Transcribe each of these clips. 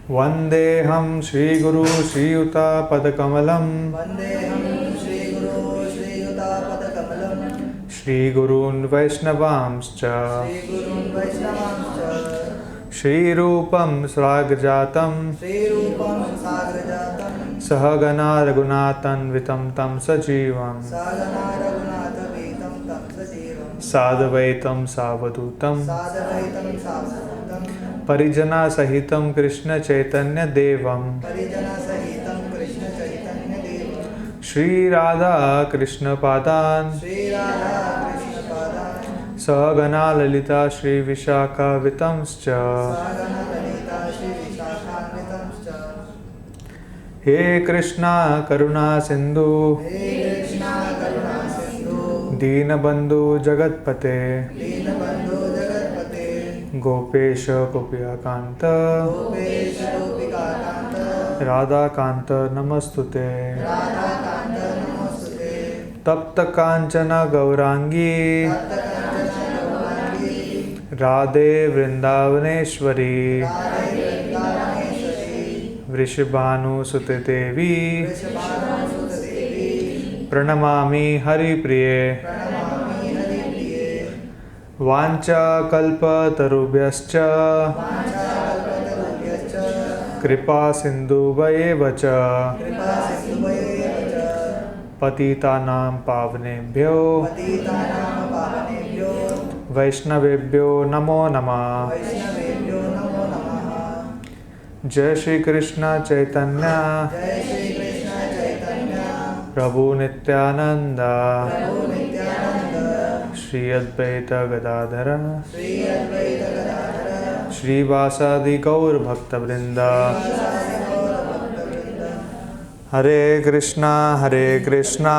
वन्देऽहं श्रीगुरु श्रीयुतापदकमलं श्रीगुरून् वैष्णवांश्च श्रीरूपं साग्रजातं सहगणा रघुनाथान्वितं तं सजीवं साद्वैतं सावधूतं परिजना सहितं कृष्ण चैतन्य देवं श्री राधा कृष्ण पादान सहगणा ललिता श्री विशाखान्वितंश्च हे कृष्णा करुणा सिंधु दीनबंधु जगत्पते गोपेश गोपिकांत राधाकांत नमस्तुते तप्त कांचन गौरांगी राधे वृंदावनेश्वरी वृषभानुसुते देवी प्रणमामि हरिप्रिये वाञ्छाकल्पतरुभ्यश्च कृपा सिन्धुभ्येव च पतितानां पावनेभ्यो वैष्णवेभ्यो नमो नमः। जय श्री कृष्ण चैतन्य प्रभु नित्यानंद श्री अद्वैत गदाधर श्रीवासादि गौर भक्तवृंद। हरे कृष्णा कृष्णा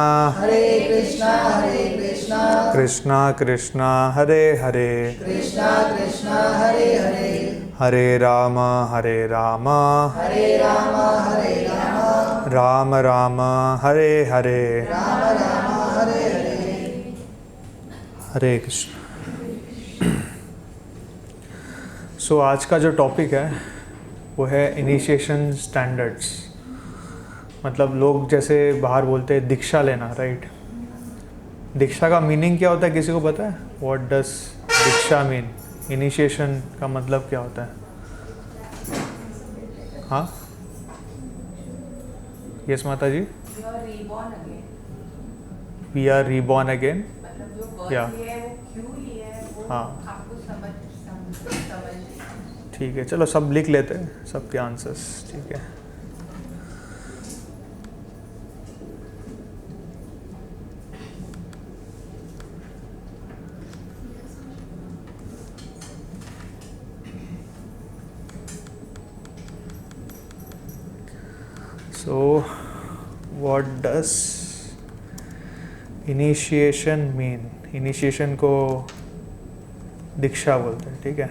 कृष्णा कृष्णा हरे हरे हरे राम राम राम हरे हरे हरे कृष्ण। सो आज का जो टॉपिक है वो है इनिशिएशन स्टैंडर्ड्स। मतलब लोग जैसे बाहर बोलते हैं दीक्षा लेना, राइट। दीक्षा का मीनिंग क्या होता है, किसी को पता है? What does diksha mean? Initiation का मतलब क्या होता है? हाँ, यस माता जी। We are reborn again. या हाँ, ठीक है, चलो सब लिख लेते हैं, सबके आंसर्स, ठीक है। So, what does initiation mean? Initiation को दीक्षा बोलते हैं, ठीक है।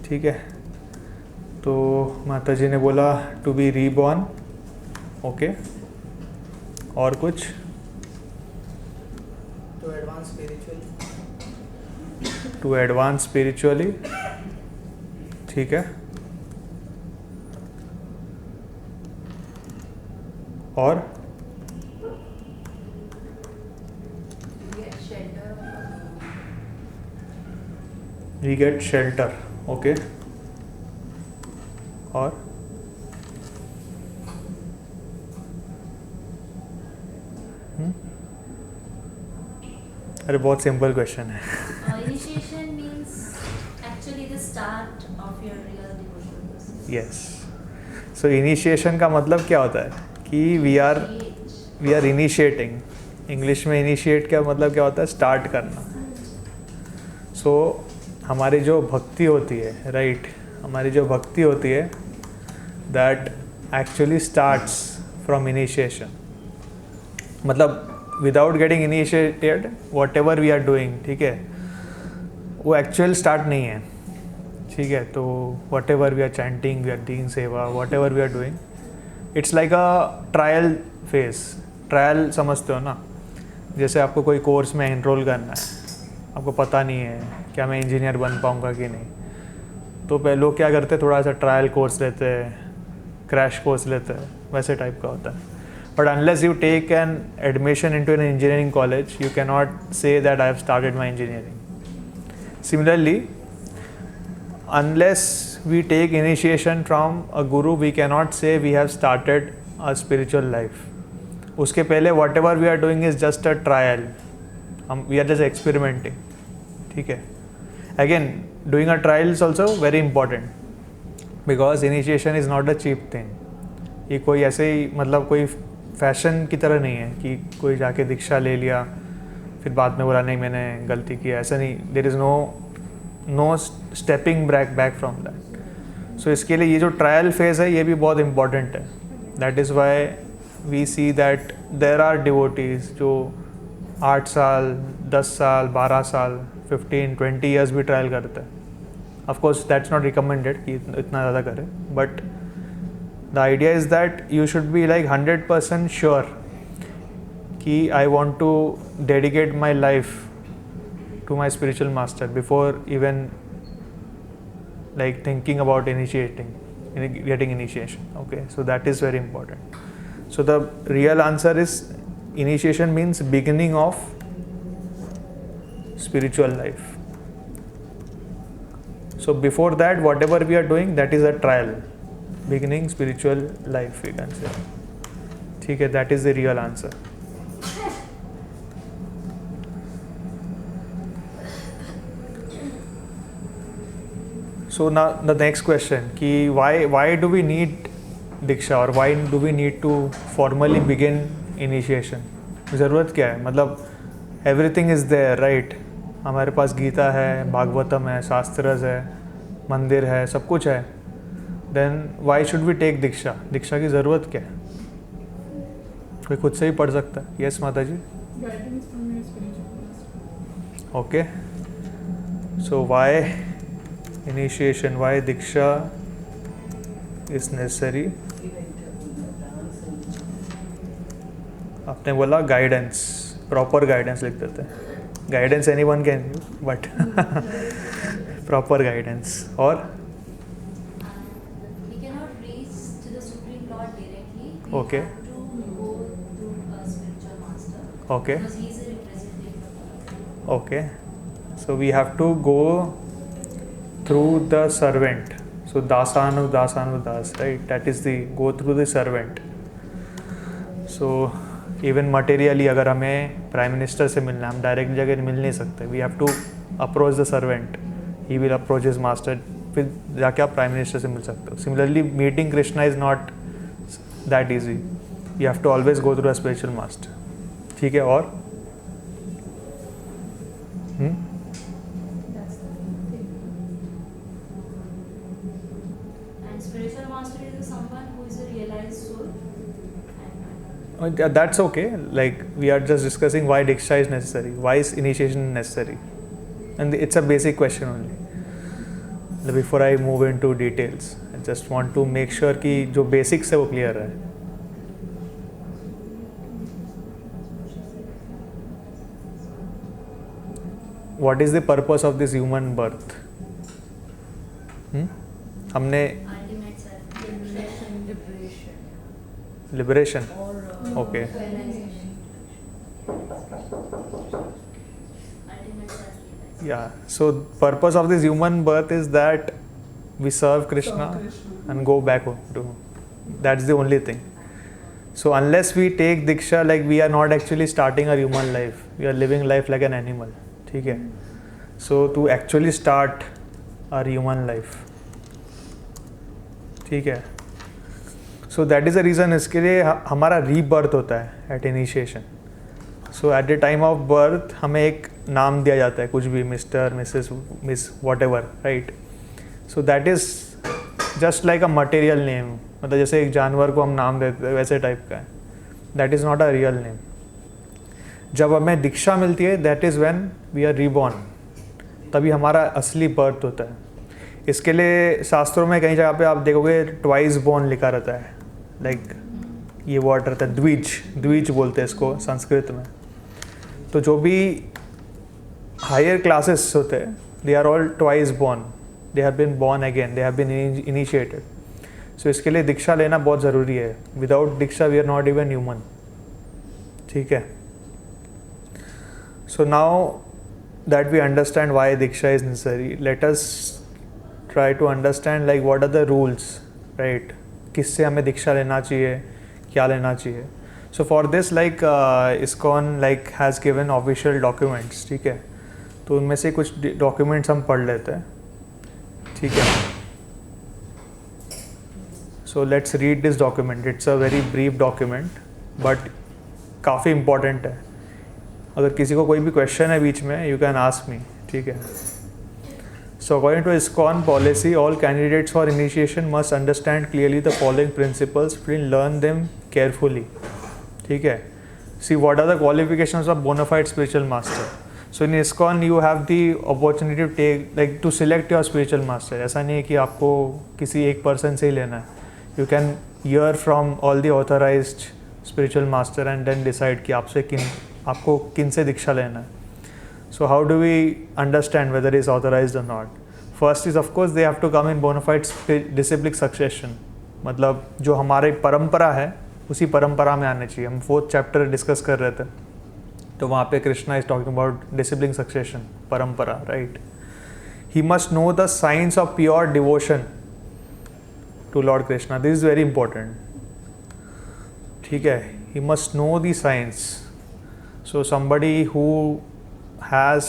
ठीक है, तो माता जी ने बोला टू बी रीबॉर्न, ओके। और कुछ? टू एडवांस स्पिरिचुअली, ठीक है। और we get shelter, ओके। और अरे बहुत सिंपल क्वेश्चन है। Initiation means actually the start of your real devotional process. Yes, so initiation का मतलब क्या होता है कि वी आर इनिशिएटिंग। इंग्लिश में इनिशिएट क्या मतलब क्या होता है? स्टार्ट करना। सो हमारी जो भक्ति होती है, राइट, हमारी जो भक्ति होती है that actually starts from initiation. मतलब without getting initiated whatever we are doing, ठीक है, वो एक्चुअल स्टार्ट नहीं है, ठीक है। तो whatever we are chanting, we are doing seva, whatever we are doing, it's like a trial phase. Trial समझते हो ना? जैसे आपको कोई कोर्स में एनरोल करना है, आपको पता नहीं है क्या मैं इंजीनियर बन पाऊँगा कि नहीं, तो पहले लोग क्या करते हैं, थोड़ा सा ट्रायल कोर्स लेते हैं, क्रैश कोर्स लेते हैं, वैसे टाइप का होता है. But unless you take an admission into an engineering college, you can not say that I have started my engineering. Similarly, unless we take initiation from a guru, we cannot say we have started a spiritual life. उसके पहले whatever we are doing is just a trial. We are just experimenting. ठीक है. Again, doing a trial is also very important because initiation is not a cheap thing. ये कोई ऐसे ही मतलब कोई fashion की तरह नहीं है कि कोई जाके दीक्षा ले लिया फिर बाद में बोला नहीं मैंने गलती किया, ऐसा नहीं. There is no stepping back from that. So इसके लिए ये जो ट्रायल फेज है ये भी बहुत इम्पॉर्टेंट है. That is why we see that there are devotees जो 8 साल 10 साल 12 साल 15-20 ईयर्स भी ट्रायल करते हैं. ऑफकोर्स दैट्स नॉट रिकमेंडेड कि इतना ज़्यादा करें, but the idea is that you should be like 100% sure कि I want to dedicate my life to my spiritual master before even like thinking about getting initiation. Okay, so that is very important. So the real answer is initiation means beginning of spiritual life. So before that, whatever we are doing, that is a trial. Beginning spiritual life, we can say. ठीक है, that is the real answer. So now the next question कि why do we need दीक्षा और why do we need to formally begin initiation? ज़रूरत क्या है? मतलब everything is there, right? हमारे पास गीता है, भागवतम है, शास्त्रज है, मंदिर है, सब कुछ है. Then why should we take दीक्षा? दीक्षा की ज़रूरत क्या है? कोई खुद से ही पढ़ सकता है. Yes माता जी. Okay. So why initiation, why diksha is necessary? आपने बोला गाइडेंस, प्रॉपर गाइडेंस लिख देते हैं. Guidance anyone can give, but proper guidance. और we cannot reach to the Supreme Lord directly. Okay. We have to go through a spiritual master. Okay. Because he is a representative of God. Okay, so we have to go through the servant. So dasanu das, right? That is the go through the servant. So even materially अगर हमें prime minister से मिलना है, हम direct जगह मिल नहीं सकते. We have to approach the servant, he will approach his master, फिर जाके आप प्राइम मिनिस्टर से मिल सकते हो. Similarly meeting Krishna is not that easy. You have to always go through a spiritual master. ठीक है. और And spiritual master is someone who is a realized soul. That's okay. Like we are just discussing why diksha is necessary, why is initiation necessary, and it's a basic question only. Before I move into details, I just want to make sure कि जो basics है वो clear है. What is the purpose of this human birth? हमने Ultimate self. liberation. Okay. Ultimate self. Yeah. So purpose of this human birth is that we serve Krishna and go back home to him. That's the only thing. So unless we take diksha, like we are not actually starting our human life. We are living life like an animal. ठीक है. So to actually start our human life. ठीक है. So that is the reason इसके लिए हमारा rebirth होता है at initiation. So at the time of birth हमें एक नाम दिया जाता है, कुछ भी mister, Mrs, miss, whatever, right? So that is just like a material name. मतलब जैसे एक जानवर को हम नाम देते हैं वैसे टाइप का है. That is not a real name. जब हमें दीक्षा मिलती है, that is when we are reborn. तभी हमारा असली बर्थ होता है. इसके लिए शास्त्रों में कई जगह पे आप देखोगे ट्वाइस बोर्न लिखा रहता है. लाइक ये वर्ड रहता है द्विज बोलते हैं इसको संस्कृत में. तो जो भी हायर क्लासेस होते हैं, they are all twice born. They have been born again, they have been initiated. So इसके लिए दीक्षा लेना बहुत ज़रूरी है. Without diksha we are not even human. ठीक है. So now that we understand why diksha is necessary, let us try to understand like what are the rules, right. किससे हमें दीक्षा लेना चाहिए, क्या लेना चाहिए. So for this like ISKCON like has given official documents. ठीक है. तो उनमें से कुछ डॉक्यूमेंट्स हम पढ़ लेते हैं. ठीक है. So let's read this document. It's a very brief document but काफ़ी इम्पॉर्टेंट है. अगर किसी को कोई भी क्वेश्चन है बीच में, यू कैन आस्क मी. ठीक है. So according to ISKCON policy, all candidates for initiation must understand clearly the following principles and learn them carefully. ठीक है. See what are the qualifications of bona fide spiritual master. So in ISKCON you have the opportunity to take like to select your spiritual master. ऐसा नहीं है कि आपको किसी एक person से ही लेना है. You can hear from all the authorized spiritual master and then decide कि आपको किन से दीक्षा लेना है. So how do we understand whether it is authorized or not? First is of course they have to come in bona fide disciplic succession. मतलब जो हमारी परंपरा है उसी परंपरा में आने चाहिए. हम 4th चैप्टर डिस्कस कर रहे थे तो वहाँ पे Krishna is talking about discipline succession, parampara, right. He must know the science of pure devotion to Lord Krishna. This is very important. ठीक है. He must know the science. So somebody who has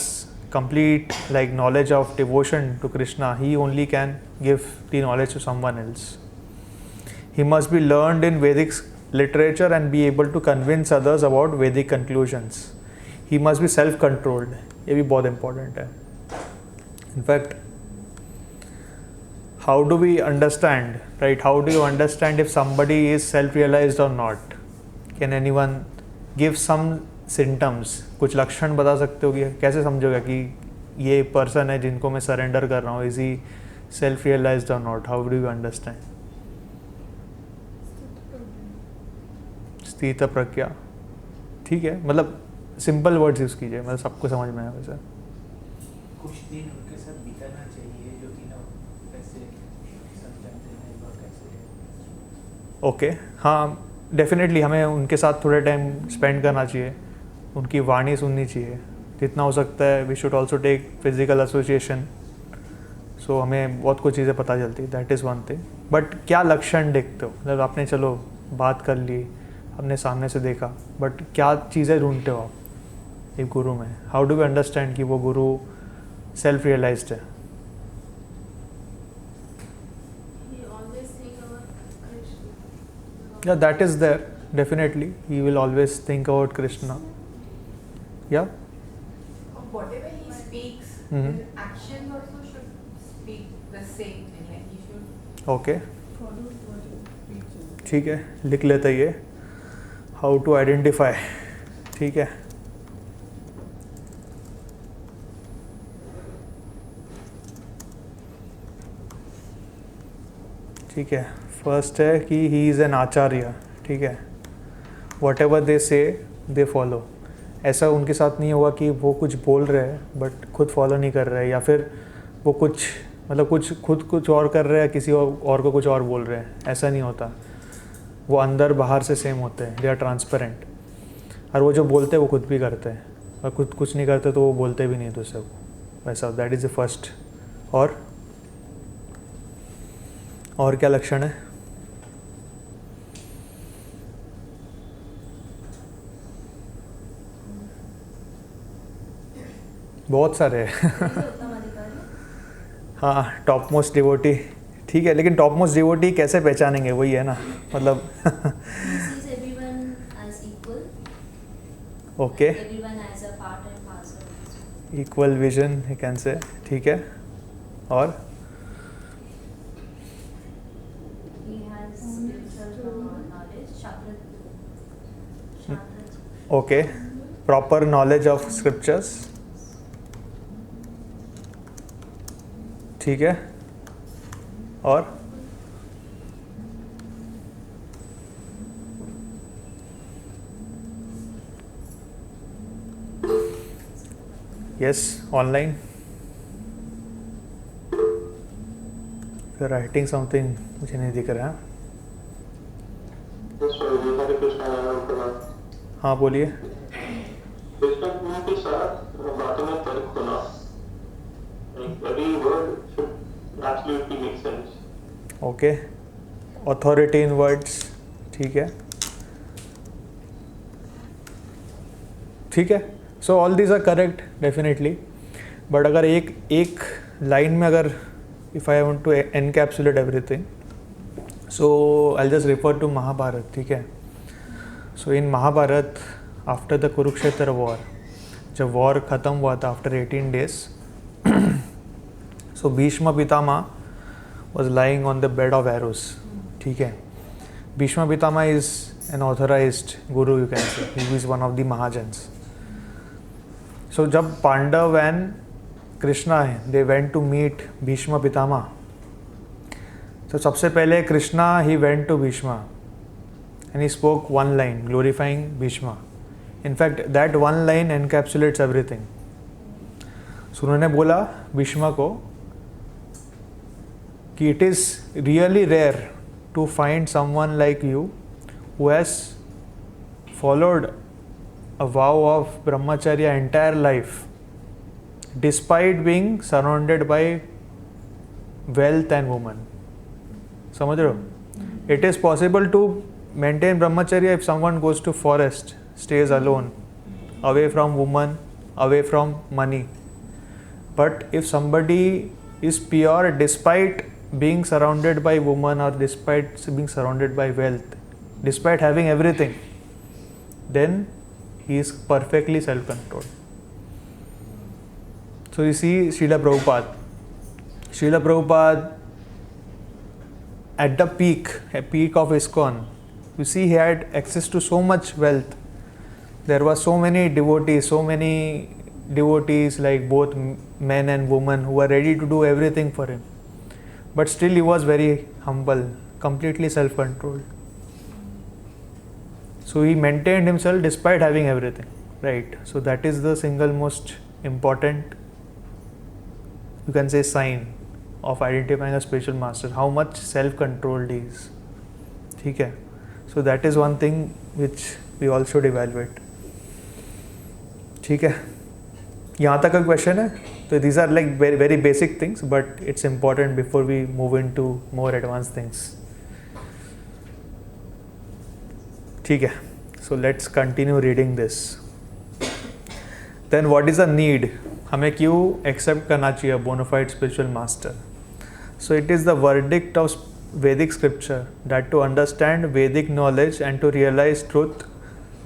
complete like knowledge of devotion to Krishna, he only can give the knowledge to someone else. He must be learned in Vedic literature and be able to convince others about Vedic conclusions. He must be self-controlled. ये भी बहुत important है. In fact, how do we understand, right? How do you understand if somebody is self-realized or not? Can anyone give some symptoms, कुछ लक्षण बता सकते हो कि कैसे समझोगे कि ये पर्सन है जिनको मैं सरेंडर कर रहा हूँ, इज ही सेल्फ रियलाइज्ड और not? How do you understand? स्थित प्रज्ञा. ठीक है. मतलब सिंपल वर्ड्स यूज़ कीजिए, मतलब सबको समझ में आए. वैसे कुछ दिन उनके साथ बिताना चाहिए जो कि ना कैसे समझाते हैं और कैसे. ओके. हाँ, डेफिनेटली हमें उनके साथ थोड़ा टाइम स्पेंड करना चाहिए, उनकी वाणी सुननी चाहिए जितना हो सकता है. We should also take physical association. So हमें बहुत कुछ चीज़ें पता चलती है. That is one thing. But क्या लक्षण देखते हो? मतलब आपने चलो बात कर ली, अपने सामने से देखा, बट क्या चीज़ें ढूंढते हो आप एक गुरु में? हाउ डू वी अंडरस्टैंड कि वो गुरु सेल्फ रियलाइज्ड है? Yeah, that is there. Definitely, he will always think about Krishna. Yeah. Whatever he speaks, Mhm. his actions also should speak the same thing. Like he should Okay. follow what he preaches. ठीक है. लिख लेते ये. How to identify. ठीक है. ठीक है. First है कि ही इज़ एन आचार्य. ठीक है. वट एवर दे से दे फॉलो. ऐसा उनके साथ नहीं होगा कि वो कुछ बोल रहे हैं बट खुद फॉलो नहीं कर रहे हैं, या फिर वो कुछ मतलब कुछ खुद कुछ और कर रहे हैं, किसी और को कुछ और बोल रहे हैं. ऐसा नहीं होता. वो अंदर बाहर से सेम होते हैं. They are transparent. और वो जो बोलते हैं वो खुद भी करते हैं, और खुद कुछ नहीं करते तो वो बोलते भी नहीं दूसरे को. वैसा दैट इज़ द फर्स्ट. और क्या लक्षण है? बहुत सारे हैं. उत्तम अधिकारी. हाँ, टॉप मोस्ट डिवोटी. ठीक है. लेकिन टॉप मोस्ट डिवोटी कैसे पहचानेंगे? वही है ना, मतलब He sees everyone as equal. Okay. Everyone as a part and parcel. Equal vision you can say. ठीक है. और He has spiritual knowledge. Shastra. Okay. Proper knowledge of scriptures. ठीक है. और yes, online. You are writing something, मुझे नहीं दिख रहा है. हाँ बोलिए. कृष्ण के साथ बातों में तर्क होना, every word should absolutely make sense. Okay. Authority in words, ठीक है. ठीक है. So all these are correct definitely. But अगर एक लाइन में अगर if I want to encapsulate everything, so I just refer to Mahabharata. ठीक है. So in Mahabharata after the Kurukshetra war, जब वॉर ख़त्म हुआ था after 18 days, so Bhishma Pitamah was lying on the bed of arrows. ठीक है. Bhishma Pitamah is an authorized guru, you can say. He is one of the Mahajans. So जब Pandav and Krishna है, they went to meet Bhishma Pitamah. तो सबसे पहले Krishna he went to Bhishma and he spoke one line glorifying Bhishma. In fact, that one line encapsulates everything. So उन्होंने बोला भीष्म को कि it is really rare to find someone like you who has followed a vow of brahmacharya entire life despite being surrounded by wealth and women. समझ रहे हो? It is possible to maintain brahmacharya if someone goes to forest, stays alone, away from woman, away from money. But if somebody is pure despite being surrounded by women or despite being surrounded by wealth, despite having everything, then he is perfectly self-controlled. So you see Srila Prabhupada at the peak of ISKCON, you see he had access to so much wealth. There were so many devotees like both men and women who were ready to do everything for him. But still he was very humble, completely self-controlled. So he maintained himself despite having everything, right? So that is the single most important, you can say, sign of identifying a spiritual master, how much self-controlled he is. ठीक है. So that is one thing which we all should evaluate. ठीक है. यहाँ तक का question है. So these are like very very basic things, but it's important before we move into more advanced things. ठीक है. So let's continue reading this. Then what is the need? हमें क्यों accept करना चाहिए bona fide spiritual master? So it is the verdict of Vedic scripture that to understand Vedic knowledge and to realize truth,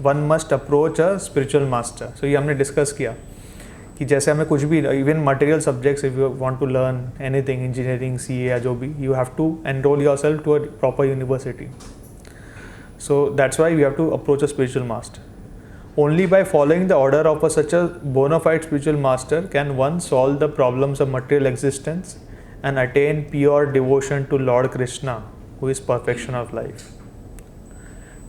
one must approach a spiritual master. So ये हमने discuss किया कि जैसे हमें कुछ भी, even material subjects, if you want to learn anything, engineering, CA या जो भी, you have to enroll yourself to a proper university. So that's why we have to approach a spiritual master. Only by following the order of such a bona fide spiritual master can one solve the problems of material existence and attain pure devotion to Lord Krishna, who is perfection of life.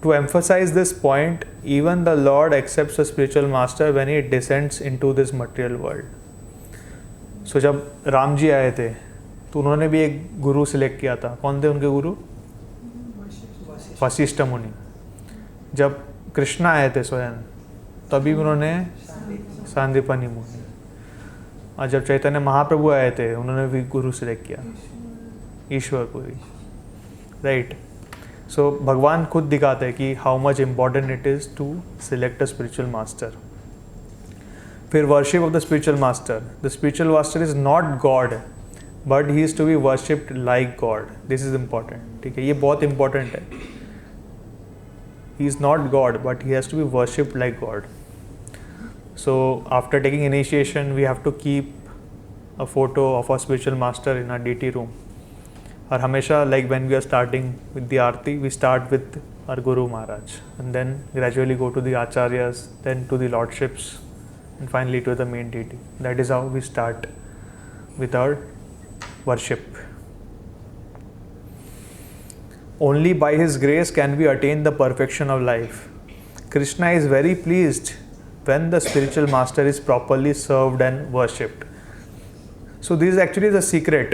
To emphasize this point, even the Lord accepts a spiritual master when he descends into this material world. So जब राम जी आए थे तो उन्होंने भी एक गुरु select किया था. कौन थे उनके गुरु? वशिष्ठ मुनि. जब कृष्णा आए थे स्वयं तभी उन्होंने सांदीपनि मुनि. और जब चैतन्य महाप्रभु आए थे उन्होंने भी गुरु सिलेक्ट किया, ईश्वरपुरी, राइट. सो भगवान खुद दिखाते हैं कि how much important it is to select a spiritual master. फिर worship of the spiritual master. The spiritual master is not God but he is to be worshipped like God. This is important. ठीक है, ये बहुत important है. He is not God but he has to be worshipped like God. So after taking initiation, we have to keep a photo of our spiritual master in our deity room. और हमेशा like when we are starting with the Aarti, we start with our Guru Maharaj and then gradually go to the Acharyas, then to the Lordships and finally to the main deity. That is how we start with our worship. Only by His grace can we attain the perfection of life. Krishna is very pleased when the spiritual master is properly served and worshipped. So this is actually the secret.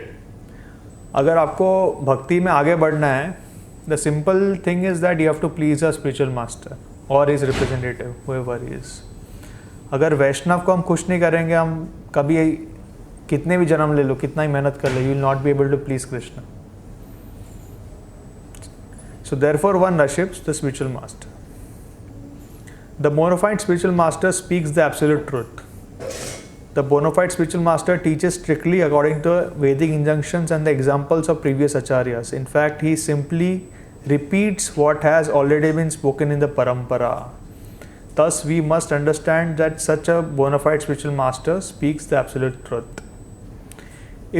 अगर आपको भक्ति में आगे बढ़ना है, the simple thing is that you have to please a spiritual master और is representative whoever he is. अगर वैष्णव को हम खुश नहीं करेंगे, हम कभी कितने भी जन्म ले लो, कितना ही मेहनत कर लो, you will not be able to please Krishna. So therefore one worships the spiritual master. The bona fide spiritual master speaks the absolute truth. The bona fide spiritual master teaches strictly according to Vedic injunctions and the examples of previous acharyas. In fact, he simply repeats what has already been spoken in the parampara. Thus, we must understand that such a bona fide spiritual master speaks the absolute truth.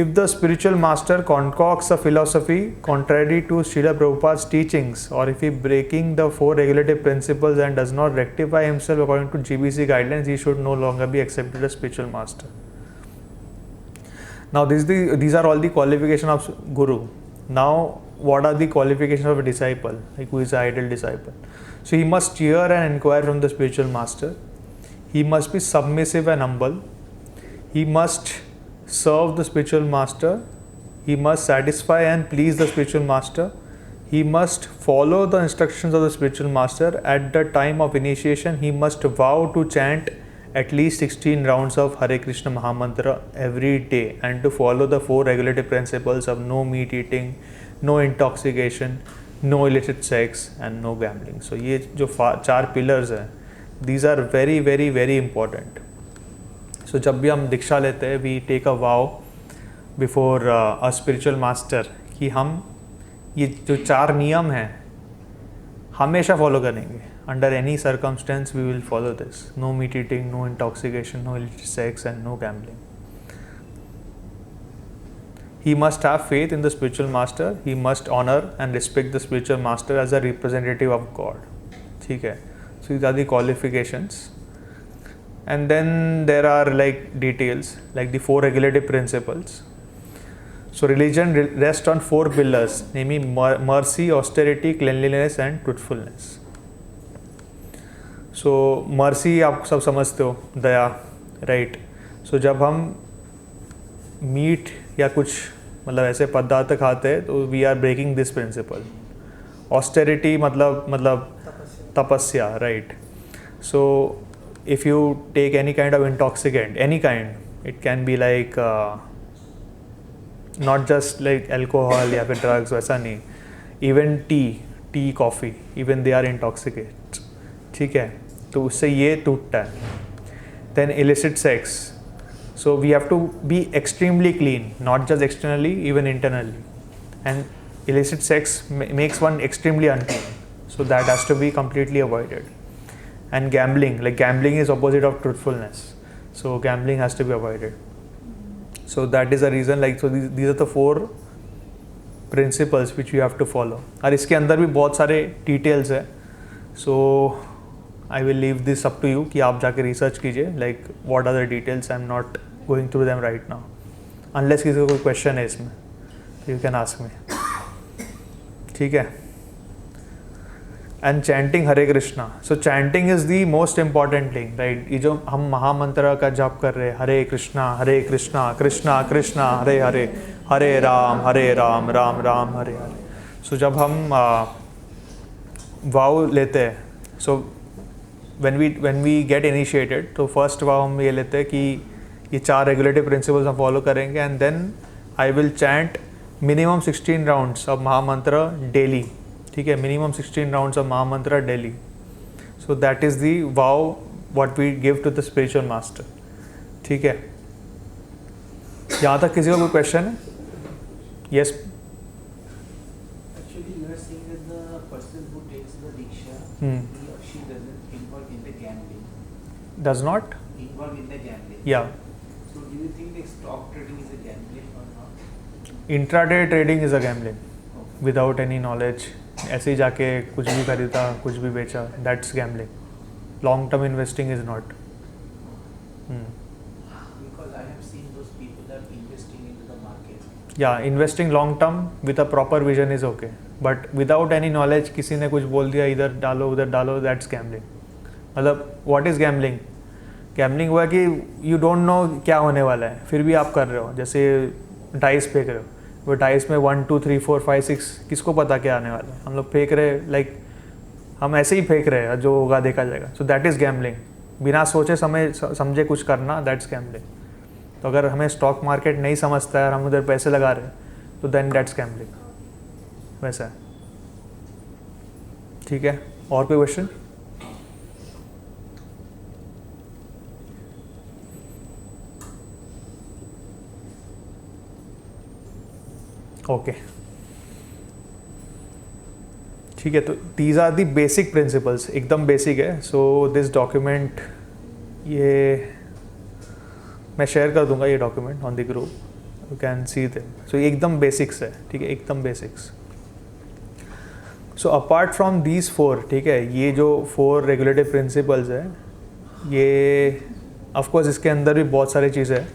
If the spiritual master concocts a philosophy contrary to Srila Prabhupada's teachings, or if he breaking the 4 regulative principles and does not rectify himself according to GBC guidelines, he should no longer be accepted as spiritual master. Now these are all the qualifications of Guru. Now what are the qualifications of a disciple, like who is an ideal disciple? So he must hear and inquire from the spiritual master. He must be submissive and humble. He must serve the spiritual master. He must satisfy and please the spiritual master. He must follow the instructions of the spiritual master. At the time of initiation, he must vow to chant at least 16 rounds of Hare Krishna Mahamantra every day and to follow the 4 regulative principles of no meat eating, no intoxication, no illicit sex and no gambling. So ये जो 4 pillars हैं, these are very very very important. So जब भी हम दीक्षा लेते हैं, we take a vow before a spiritual master कि हम ये जो 4 नियम हैं हमेशा फॉलो करेंगे। Under any circumstance we will follow this. No meat eating, no intoxication, no illicit sex and no gambling. He must have faith in the spiritual master. He must honor and respect the spiritual master as a representative of God. ठीक है, so these are the qualifications. And then there are like details, like the 4 regulative principles. So religion rests on 4 pillars, namely mercy, austerity, cleanliness and truthfulness. So mercy आप सब समझते हो, दया, right? So जब हम meet या कुछ मतलब ऐसे पदार्थ खाते हैं तो we are breaking this principle. Austerity मतलब तपस्या, right? So if you take any kind of intoxicant, any kind, it can be like not just like alcohol या फिर ड्रग्स, वैसा नहीं, even tea coffee, even they are intoxicate, ठीक है? तो उससे ये टूटता है। Then illicit sex, so we have to be extremely clean, not just externally, even internally, and illicit sex makes one extremely unclean, so that has to be completely avoided. And gambling, like gambling is opposite of truthfulness, so gambling has to be avoided. So that is the reason, like, so these are the 4 principles which you have to follow. और इसके अंदर भी बहुत सारे details है, so I will leave this up to you कि आप जाके research कीजिए, like what are the details. I'm not going through them right now, unless किसी को कोई question है इसमें, you can ask me, ठीक है? And chanting Hare Krishna, so chanting is the most important thing, right? ये जो हम महामंत्र का जाप कर रहे हैं, हरे कृष्णा कृष्णा कृष्णा हरे हरे, हरे राम राम राम हरे हरे. So जब हम वाव लेते हैं, so when we get initiated, तो फर्स्ट वाव हम ये लेते हैं कि ये 4 रेगुलेटिव प्रिंसिपल्स हम फॉलो करेंगे, and then I will chant minimum 16 rounds of mahamantra daily, ठीक है? Minimum 16 rounds of mahamantra daily. So that is the vow what we give to the spiritual master, ठीक है? यहाँ तक किसी का कोई क्वेश्चन है? Yes. Actually, you are saying that the person who takes the diksha, Hmm. he or she doesn't involve in the gambling. Does not? Involve in the gambling. Yeah. So, do you think the stock trading is a gambling or not? Intraday trading is a gambling Okay. Without any knowledge. ऐसे ही जाके कुछ भी खरीदा, कुछ भी बेचा, that's gambling. Long term investing is not. Because I have seen those people that are investing into the market. या investing long term with a proper vision is okay, but without any knowledge किसी ने कुछ बोल दिया, इधर डालो उधर डालो, दैट्स गैम्बलिंग. मतलब व्हाट इज़ गैम्बलिंग? गैम्बलिंग हुआ कि यू डोंट नो क्या होने वाला है, फिर भी आप कर रहे हो. जैसे डाइस फेंक रहे हो, वो डाइस में 1 2 3 4 5 6 किसको पता क्या आने वाला है, हम लोग फेंक रहे, लाइक हम ऐसे ही फेंक रहे हैं, जो होगा देखा जाएगा. सो दैट इज़ गैम्बलिंग. बिना सोचे समझे कुछ करना, दैट्स गैम्बलिंग. तो अगर हमें स्टॉक मार्केट नहीं समझता है और हम उधर पैसे लगा रहे हैं तो देन दैट्स गैम्बलिंग. वैसा है. ठीक है, और कोई क्वेश्चन? ओके, ठीक है. तो these are the basic principles, एकदम बेसिक है. सो दिस डॉक्यूमेंट, ये मैं शेयर कर दूंगा ये document on the group, you can see them. So ये एकदम बेसिक्स है, ठीक है, एकदम basics. So apart from these 4, ठीक है, ये जो 4 रेगुलेटिव प्रिंसिपल्स है, ये ऑफ कोर्स इसके अंदर भी बहुत सारी चीज़ें हैं.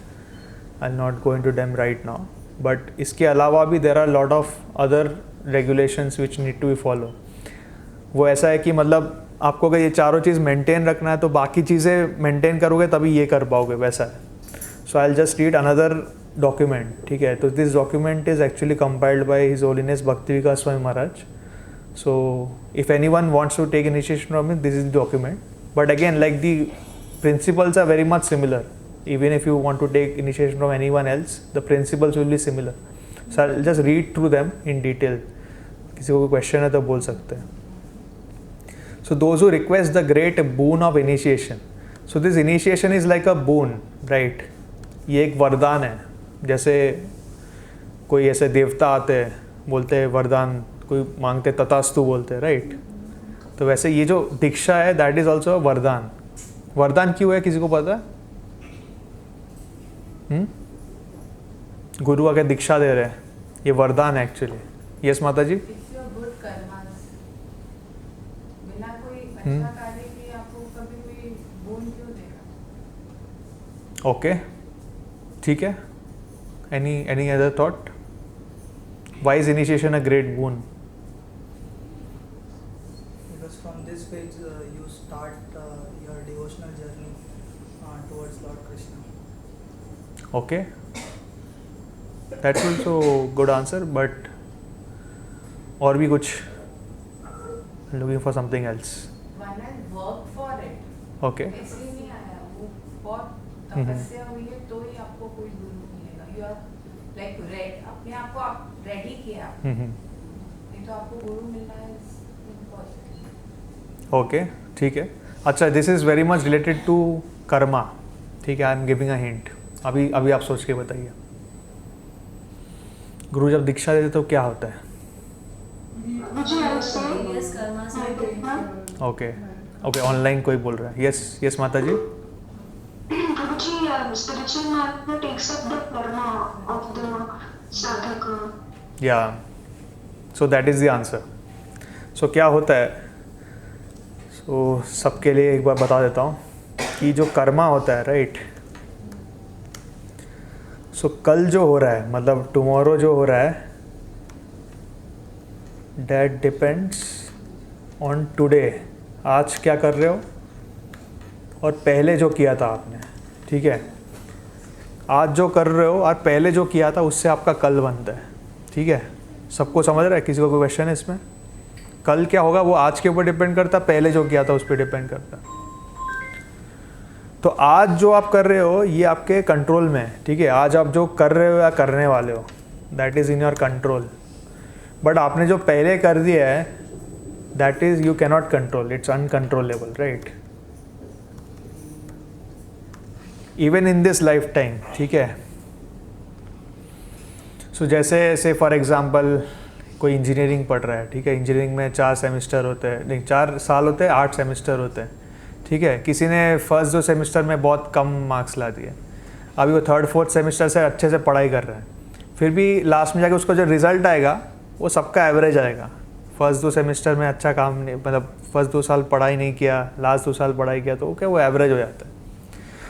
I am not going to them right now, but इसके अलावा भी there are lot of other regulations which need to be follow. वो ऐसा है कि मतलब आपको अगर ये चारों चीज़ मेंटेन रखना है तो बाकी चीज़ें मेंटेन करोगे तभी ये कर पाओगे, वैसा है. So I will just read another document, ठीक है. तो this document is actually compiled by his holiness Bhakti Vikas Swami Maharaj. So if anyone wants to take initiation from it, this is the document. But again, like the principles are very much similar. Even if you want to take initiation from anyone else, the principles will be similar. So I'll just read through them in detail. किसी को कोई question है तो बोल सकते हैं. So those who request the great boon of initiation. So this initiation is like a boon, right? ये एक वरदान है. जैसे कोई ऐसे देवता आते हैं, बोलते हैं वरदान, कोई मांगते तथास्तु बोलते हैं, राइट? तो वैसे ये जो दीक्षा है, दैट इज ऑल्सो वरदान. वरदान क्यों है, किसी को पता है? गुरु आके दीक्षा दे रहे हैं, ये वरदान है एक्चुअली. यस माता जी. It's your good karmas. बिना कोई अच्छा कार्य किए आपको कभी कोई बोन क्यों देगा? ओके, ठीक है. Any other thought? Why is initiation a great boon? Because from this page you start your devotional journey towards Lord Krishna. Okay, that's also good answer, but और भी कुछ? Looking for something else. One has worked for it. Okay. इसलिए नहीं आया, वो बहुत तपस्या हुई है तो ही आपको कोई गुरु मिलेगा. You are like ready, अपने आप को आप रेडी किया, नहीं तो आपको गुरु मिलना है impossible. ओके, ठीक है. अच्छा, this is very much related to karma, ठीक है. I am giving a hint. अभी आप सोच के बताइए. गुरु जब दीक्षा देते तो क्या होता है? Previous karmas are related. Okay, online कोई बोल रहा है. यस माता जी. Spiritual mark takes up the karma of the sadhaka. या so that is the answer. So क्या होता है, सो सबके लिए एक बार बता देता हूँ कि जो कर्मा होता है, राइट, सो कल जो हो रहा है, मतलब टुमारो जो हो रहा है, दैट डिपेंड्स ऑन टुडे. आज क्या कर रहे हो और पहले जो किया था आपने, ठीक है. आज जो कर रहे हो और पहले जो किया था उससे आपका कल बनता है, ठीक है. सबको समझ रहा है? किसी को कोई क्वेश्चन है इसमें? कल क्या होगा वो आज के ऊपर डिपेंड करता, पहले जो किया था उस पर डिपेंड करता. तो आज जो आप कर रहे हो ये आपके कंट्रोल में है, ठीक है. आज आप जो कर रहे हो या करने वाले हो, that is in your control. But आपने जो पहले कर दिया है, that is you cannot control, it's uncontrollable, right. Even in this life time, ठीक है. सो जैसे फॉर एग्जांपल कोई इंजीनियरिंग पढ़ रहा है, ठीक है. इंजीनियरिंग में 4 सेमेस्टर होते हैं, नहीं 4 साल होते हैं, 8 सेमेस्टर होते हैं, ठीक है. किसी ने फर्स्ट 2 सेमेस्टर में बहुत कम मार्क्स ला दिए, अभी वो 3rd 4th सेमेस्टर से अच्छे से पढ़ाई कर रहा है, फिर भी लास्ट में जाके उसको जो रिज़ल्ट आएगा वो सबका एवरेज आएगा. फर्स्ट 2 सेमेस्टर में अच्छा काम नहीं, मतलब फर्स्ट 2 साल पढ़ाई नहीं किया, लास्ट 2 साल पढ़ाई किया, तो क्या वो एवरेज हो जाता है.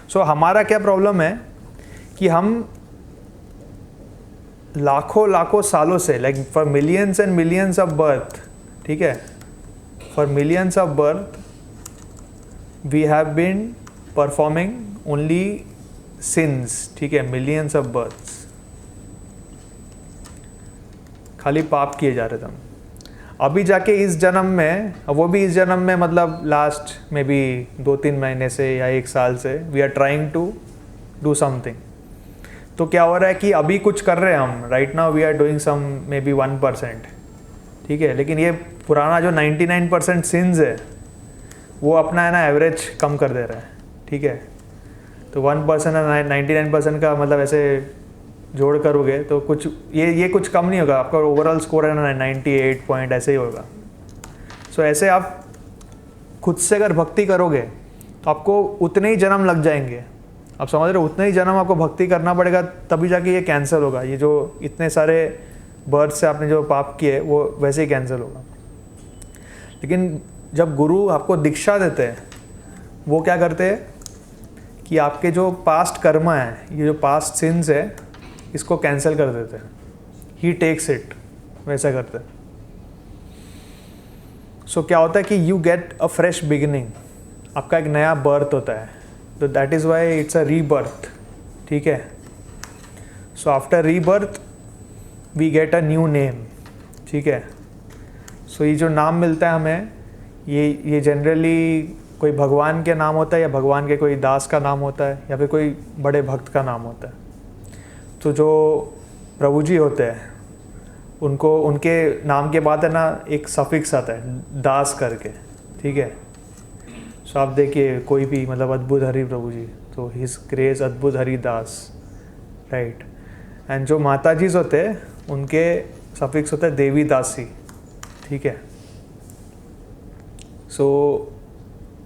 सो हमारा क्या प्रॉब्लम है कि हम लाखों सालों से, like for millions and millions of birth, ठीक है, for millions of birth we have been performing only sins, ठीक है, मिलियंस ऑफ बर्थ्स. खाली पाप किए जा रहे थे हम। अभी जाके इस जन्म में, वो भी इस जन्म में मतलब लास्ट में भी 2-3 महीने से या 1 साल से we are trying to do something. तो क्या हो रहा है कि अभी कुछ कर रहे हैं हम, right now we are doing some maybe 1%, ठीक है, लेकिन ये पुराना जो 99% सिंस है वो अपना है ना एवरेज कम कर दे रहा है, ठीक है। तो 1% और 99% का मतलब ऐसे जोड़ करोगे तो कुछ ये कुछ कम नहीं होगा, आपका ओवरऑल स्कोर है ना 98 पॉइंट ऐसे ही होगा। सो ऐसे आप खुद से अगर भक्ति करोगे तो आपको उतने ही जन्म लग जाएंगे, आप समझ रहे हो, उतने ही जन्म आपको भक्ति करना पड़ेगा, तभी जाके ये कैंसिल होगा। ये जो इतने सारे बर्थ से आपने जो पाप किए वो वैसे ही कैंसिल होगा। लेकिन जब गुरु आपको दीक्षा देते हैं वो क्या करते हैं कि आपके जो पास्ट कर्म है, ये जो पास्ट सिंस है, इसको कैंसिल कर देते हैं। ही टेक्स इट, वैसा करते हैं। सो क्या होता है कि you get a fresh beginning, आपका एक नया बर्थ होता है। तो that is why it's a rebirth, ठीक है। So after rebirth we get a new name, ठीक है। सो ये जो नाम मिलता है हमें, ये जनरली कोई भगवान के नाम होता है या भगवान के कोई दास का नाम होता है या फिर कोई बड़े भक्त का नाम होता है। तो जो प्रभु जी होते हैं उनको, उनके नाम के बाद है ना एक सफिक्स आता है दास करके, ठीक है। सो आप देखिए कोई भी मतलब अद्भुत हरि प्रभु जी, तो हिज ग्रेस अद्भुत हरि दास, राइट। एंड जो माता जी होते हैं उनके सफिक्स होता है देवी दासी, ठीक है। सो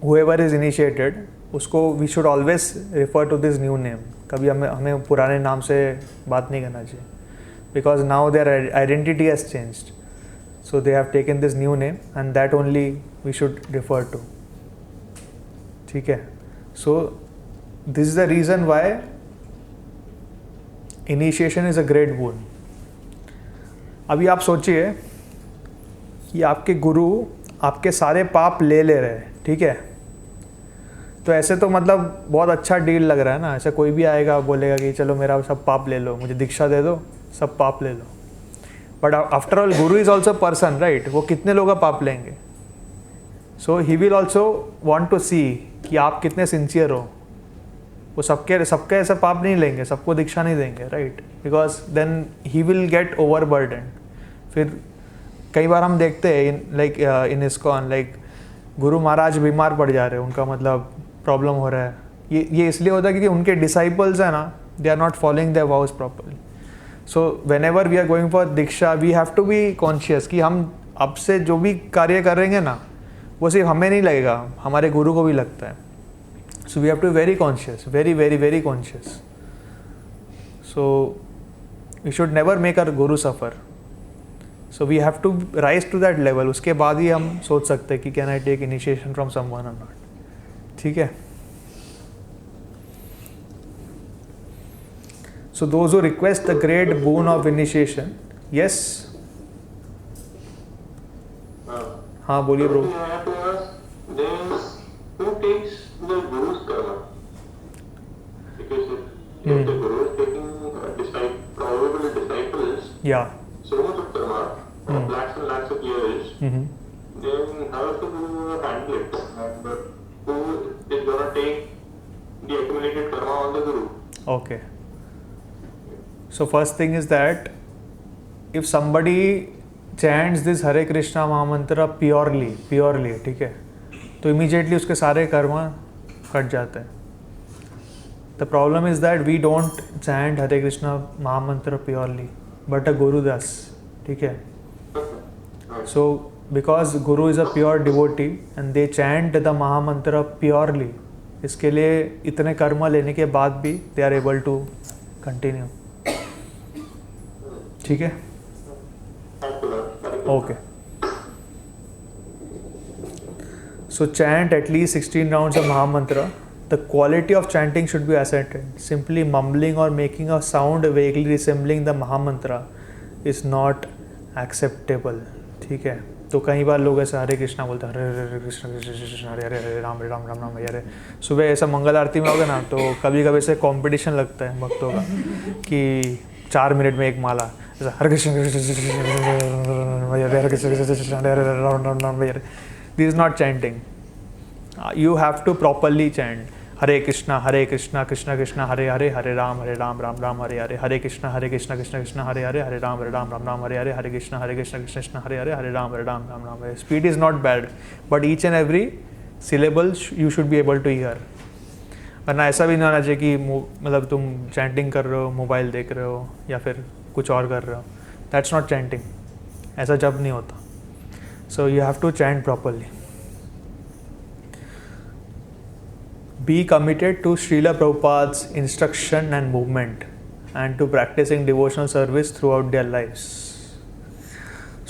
whoever is initiated, उसको we should always refer to this new name. कभी हमें पुराने नाम से बात नहीं करना चाहिए, because now their identity has changed, so they have taken this new name and that only we should refer to, ठीक है। So this is the reason why initiation is a great boon. अभी आप सोचिए कि आपके गुरु आपके सारे पाप ले रहे हैं, ठीक है। तो ऐसे तो मतलब बहुत अच्छा डील लग रहा है ना, ऐसा कोई भी आएगा बोलेगा कि चलो मेरा सब पाप ले लो, मुझे दीक्षा दे दो, सब पाप ले लो। But after all guru is also person, right. वो कितने लोगों का पाप लेंगे? So he will also want to see कि आप कितने सिंसियर हो। वो सबके ऐसा पाप नहीं लेंगे, सबको दीक्षा नहीं देंगे, right, because then he will get over burden. फिर कई बार हम देखते हैं like in ISKCON, like Guru Maharaj बीमार पड़ जा रहे हैं, उनका मतलब प्रॉब्लम हो रहा है। ये इसलिए होता है क्योंकि उनके डिसाइपल्स हैं ना, they are not following their vows properly. So whenever we are going for diksha we have to be conscious कि हम अब से जो भी कार्य करेंगे ना वो सिर्फ हमें नहीं लगेगा, हमारे गुरु को भी लगता है। So we have to be very conscious, very very very conscious. So we should never make our guru suffer. So we have to rise to that level, उसके बाद ही हम सोच सकते हैं कि can I take initiation from someone or not, ठीक है। So those who request the great boon of initiation, yes, हाँ बोलिए bro. Who takes the guru's karma? Because if the guru is taking probably disciples, Yeah. so much of karma, lakhs and lakhs of years, then how is the guru handle it? And who is gonna take the accumulated karma on the guru? Okay. So first thing is that if somebody chants this Hare Krishna Mahamantra purely, ठीक है, तो immediately उसके सारे Karma cut जाते हैं। The problem is that we don't chant Hare Krishna Mahamantra purely, but a Guru does, ठीक है। So because Guru is a pure devotee and they chant the Mahamantra purely, इसके लिए इतने कर्मा लेने के बाद भी they are able to continue, ठीक है। Okay. So chant at least 16 rounds of Mahamantra. The quality of chanting should be ascertained. Simply mumbling or making a sound vaguely resembling the Mahamantra is not acceptable. ठीक है। तो कई बार लोग ऐसे हरे कृष्णा बोलते हैं, हरे हरे कृष्ण कृष्ण कृष्ण हरे हरे हरे राम राम राम राम हरे। सुबह ऐसा मंगल आरती में होगा ना, तो कभी कभी ऐसे कंपटीशन लगता है भक्तों का कि 4 मिनट में एक माला, Hare Krishna, Hare Krishna. This is not chanting. You have to properly chant. Hare Krishna, Krishna Krishna, Hare Hare, Hare Ram, Ram Ram, Hare Hare. Hare Krishna, Krishna Krishna, Hare Hare, Hare Ram, Ram Ram, Hare Hare. Hare Krishna, Krishna, Hare Hare, Hare Ram, Ram Ram. Speed is not bad, but each and every syllable you should be able to hear. वरना ऐसा भी नहीं होना चाहिए कि मतलब तुम chanting कर रहे हो, मोबाइल देख रहे हो या फिर कुछ और कर रहे हो. That's not chanting. ऐसा जब नहीं होता. So you have to chant properly. Be committed to Srila Prabhupada's instruction and movement and to practicing devotional service throughout their lives.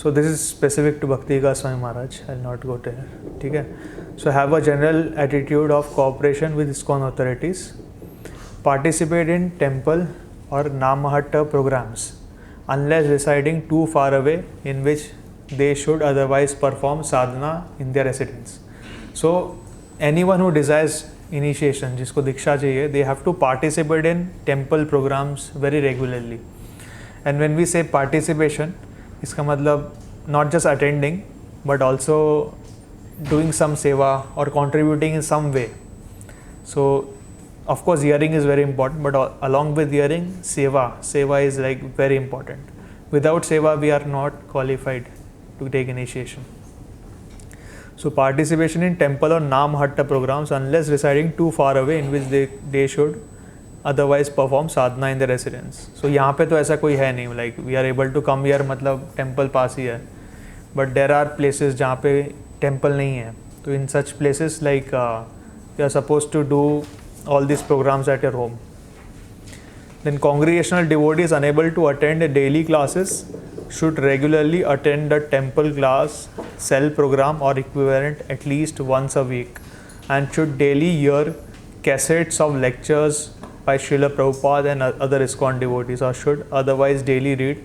So this is specific to Bhakti Vikas Swami Maharaj. I'll not go there. ठीक है. So have a general attitude of cooperation with ISKCON authorities. Participate in temple or Namahatta programs unless residing too far away, in which they should otherwise perform sadhana in their residence. So anyone who desires initiation, जिसको दीक्षा चाहिए, they have to participate in temple programs very regularly. And when we say participation, इसका मतलब not just attending but also doing some seva or contributing in some way. So of course hearing is very important, but along with hearing, seva is like very important. Without seva we are not qualified to take initiation. So participation in temple or Namahatta programs unless residing too far away, in which they should otherwise perform sadhana in their residence. So यहाँ पे तो ऐसा कोई है नहीं, like we are able to come here मतलब temple पास ही है, but there are places जहाँ पे temple नहीं है. तो in such places like you are supposed to do all these programs at your home. Then congregational devotees unable to attend daily classes should regularly attend the temple class, cell program or equivalent at least once a week, and should daily hear cassettes of lectures by Srila Prabhupada and other ISKCON devotees, or should otherwise daily read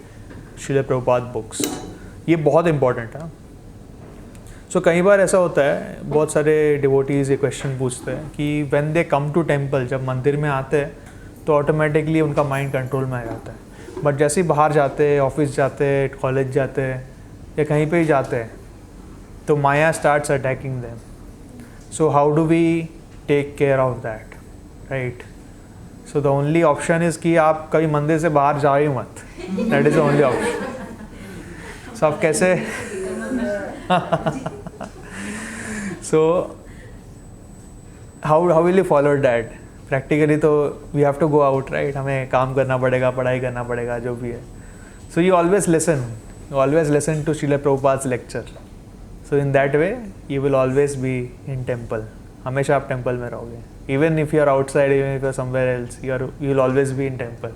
Srila Prabhupada books. ये बहुत important है. So कई बार ऐसा होता है, बहुत सारे devotees ये question पूछते हैं कि when they come to temple, जब मंदिर में आते हैं तो ऑटोमेटिकली उनका माइंड कंट्रोल में आ जाता है. बट जैसे ही बाहर जाते हैं, ऑफिस जाते हैं, कॉलेज जाते हैं या कहीं पे ही जाते हैं, तो Maya starts attacking them. So how do we take care of that, right? So the only option is कि आप कभी मंदिर से बाहर जाओ ही मत. That is the only option. So आप कैसे so how will you follow that? Practically तो we have to go out, right? हमें काम करना पड़ेगा, पढ़ाई करना पड़ेगा, जो भी है. So you always listen to Srila Prabhupada's lecture. So in that way you will always be in temple. हमेशा आप टेम्पल में रहोगे. Even if you are outside, even if you are somewhere else, you will always be in temple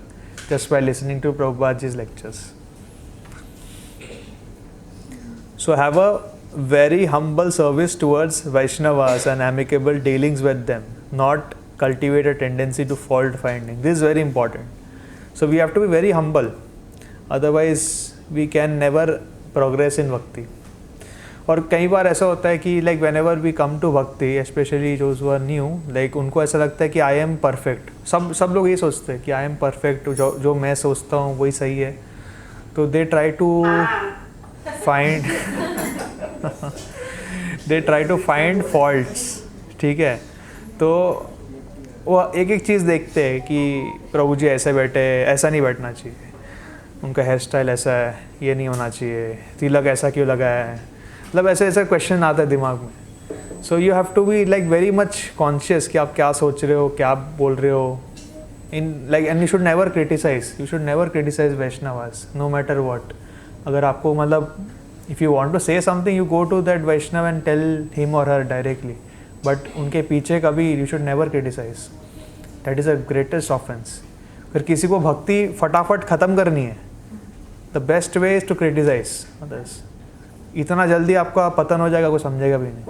just by listening to Prabhupada's lectures. So have a very humble service towards Vaishnavas and amicable dealings with them, not cultivate a tendency to fault finding. This is very important. So we have to be very humble, otherwise we can never progress in bhakti. और कई बार ऐसा होता है कि like whenever we come to bhakti, especially those who are new, like उनको ऐसा लगता है कि I am perfect. सब लोग ये सोचते हैं कि I am perfect, जो मैं सोचता हूँ वही सही है. तो they try to find faults. ठीक है, तो वो एक एक चीज़ देखते हैं कि प्रभु जी ऐसे बैठे, ऐसा नहीं बैठना चाहिए, उनका हेयर स्टाइल ऐसा है, ये नहीं होना चाहिए, तिलक ऐसा क्यों लगाया है, मतलब ऐसे क्वेश्चन आता है दिमाग में. So you have to be like very much conscious कि आप क्या सोच रहे हो, क्या बोल रहे हो. In like and you should never criticize Vaishnavas no matter what. अगर आपको मतलब if you want to say something, you go to that Vaishnav and tell him or her directly, but उनके पीछे कभी you should never criticize. That is a greatest offense. अगर किसी को भक्ति फटाफट ख़त्म करनी है, the best way is to criticize others. इतना जल्दी आपका पतन हो जाएगा, कोई समझेगा भी नहीं.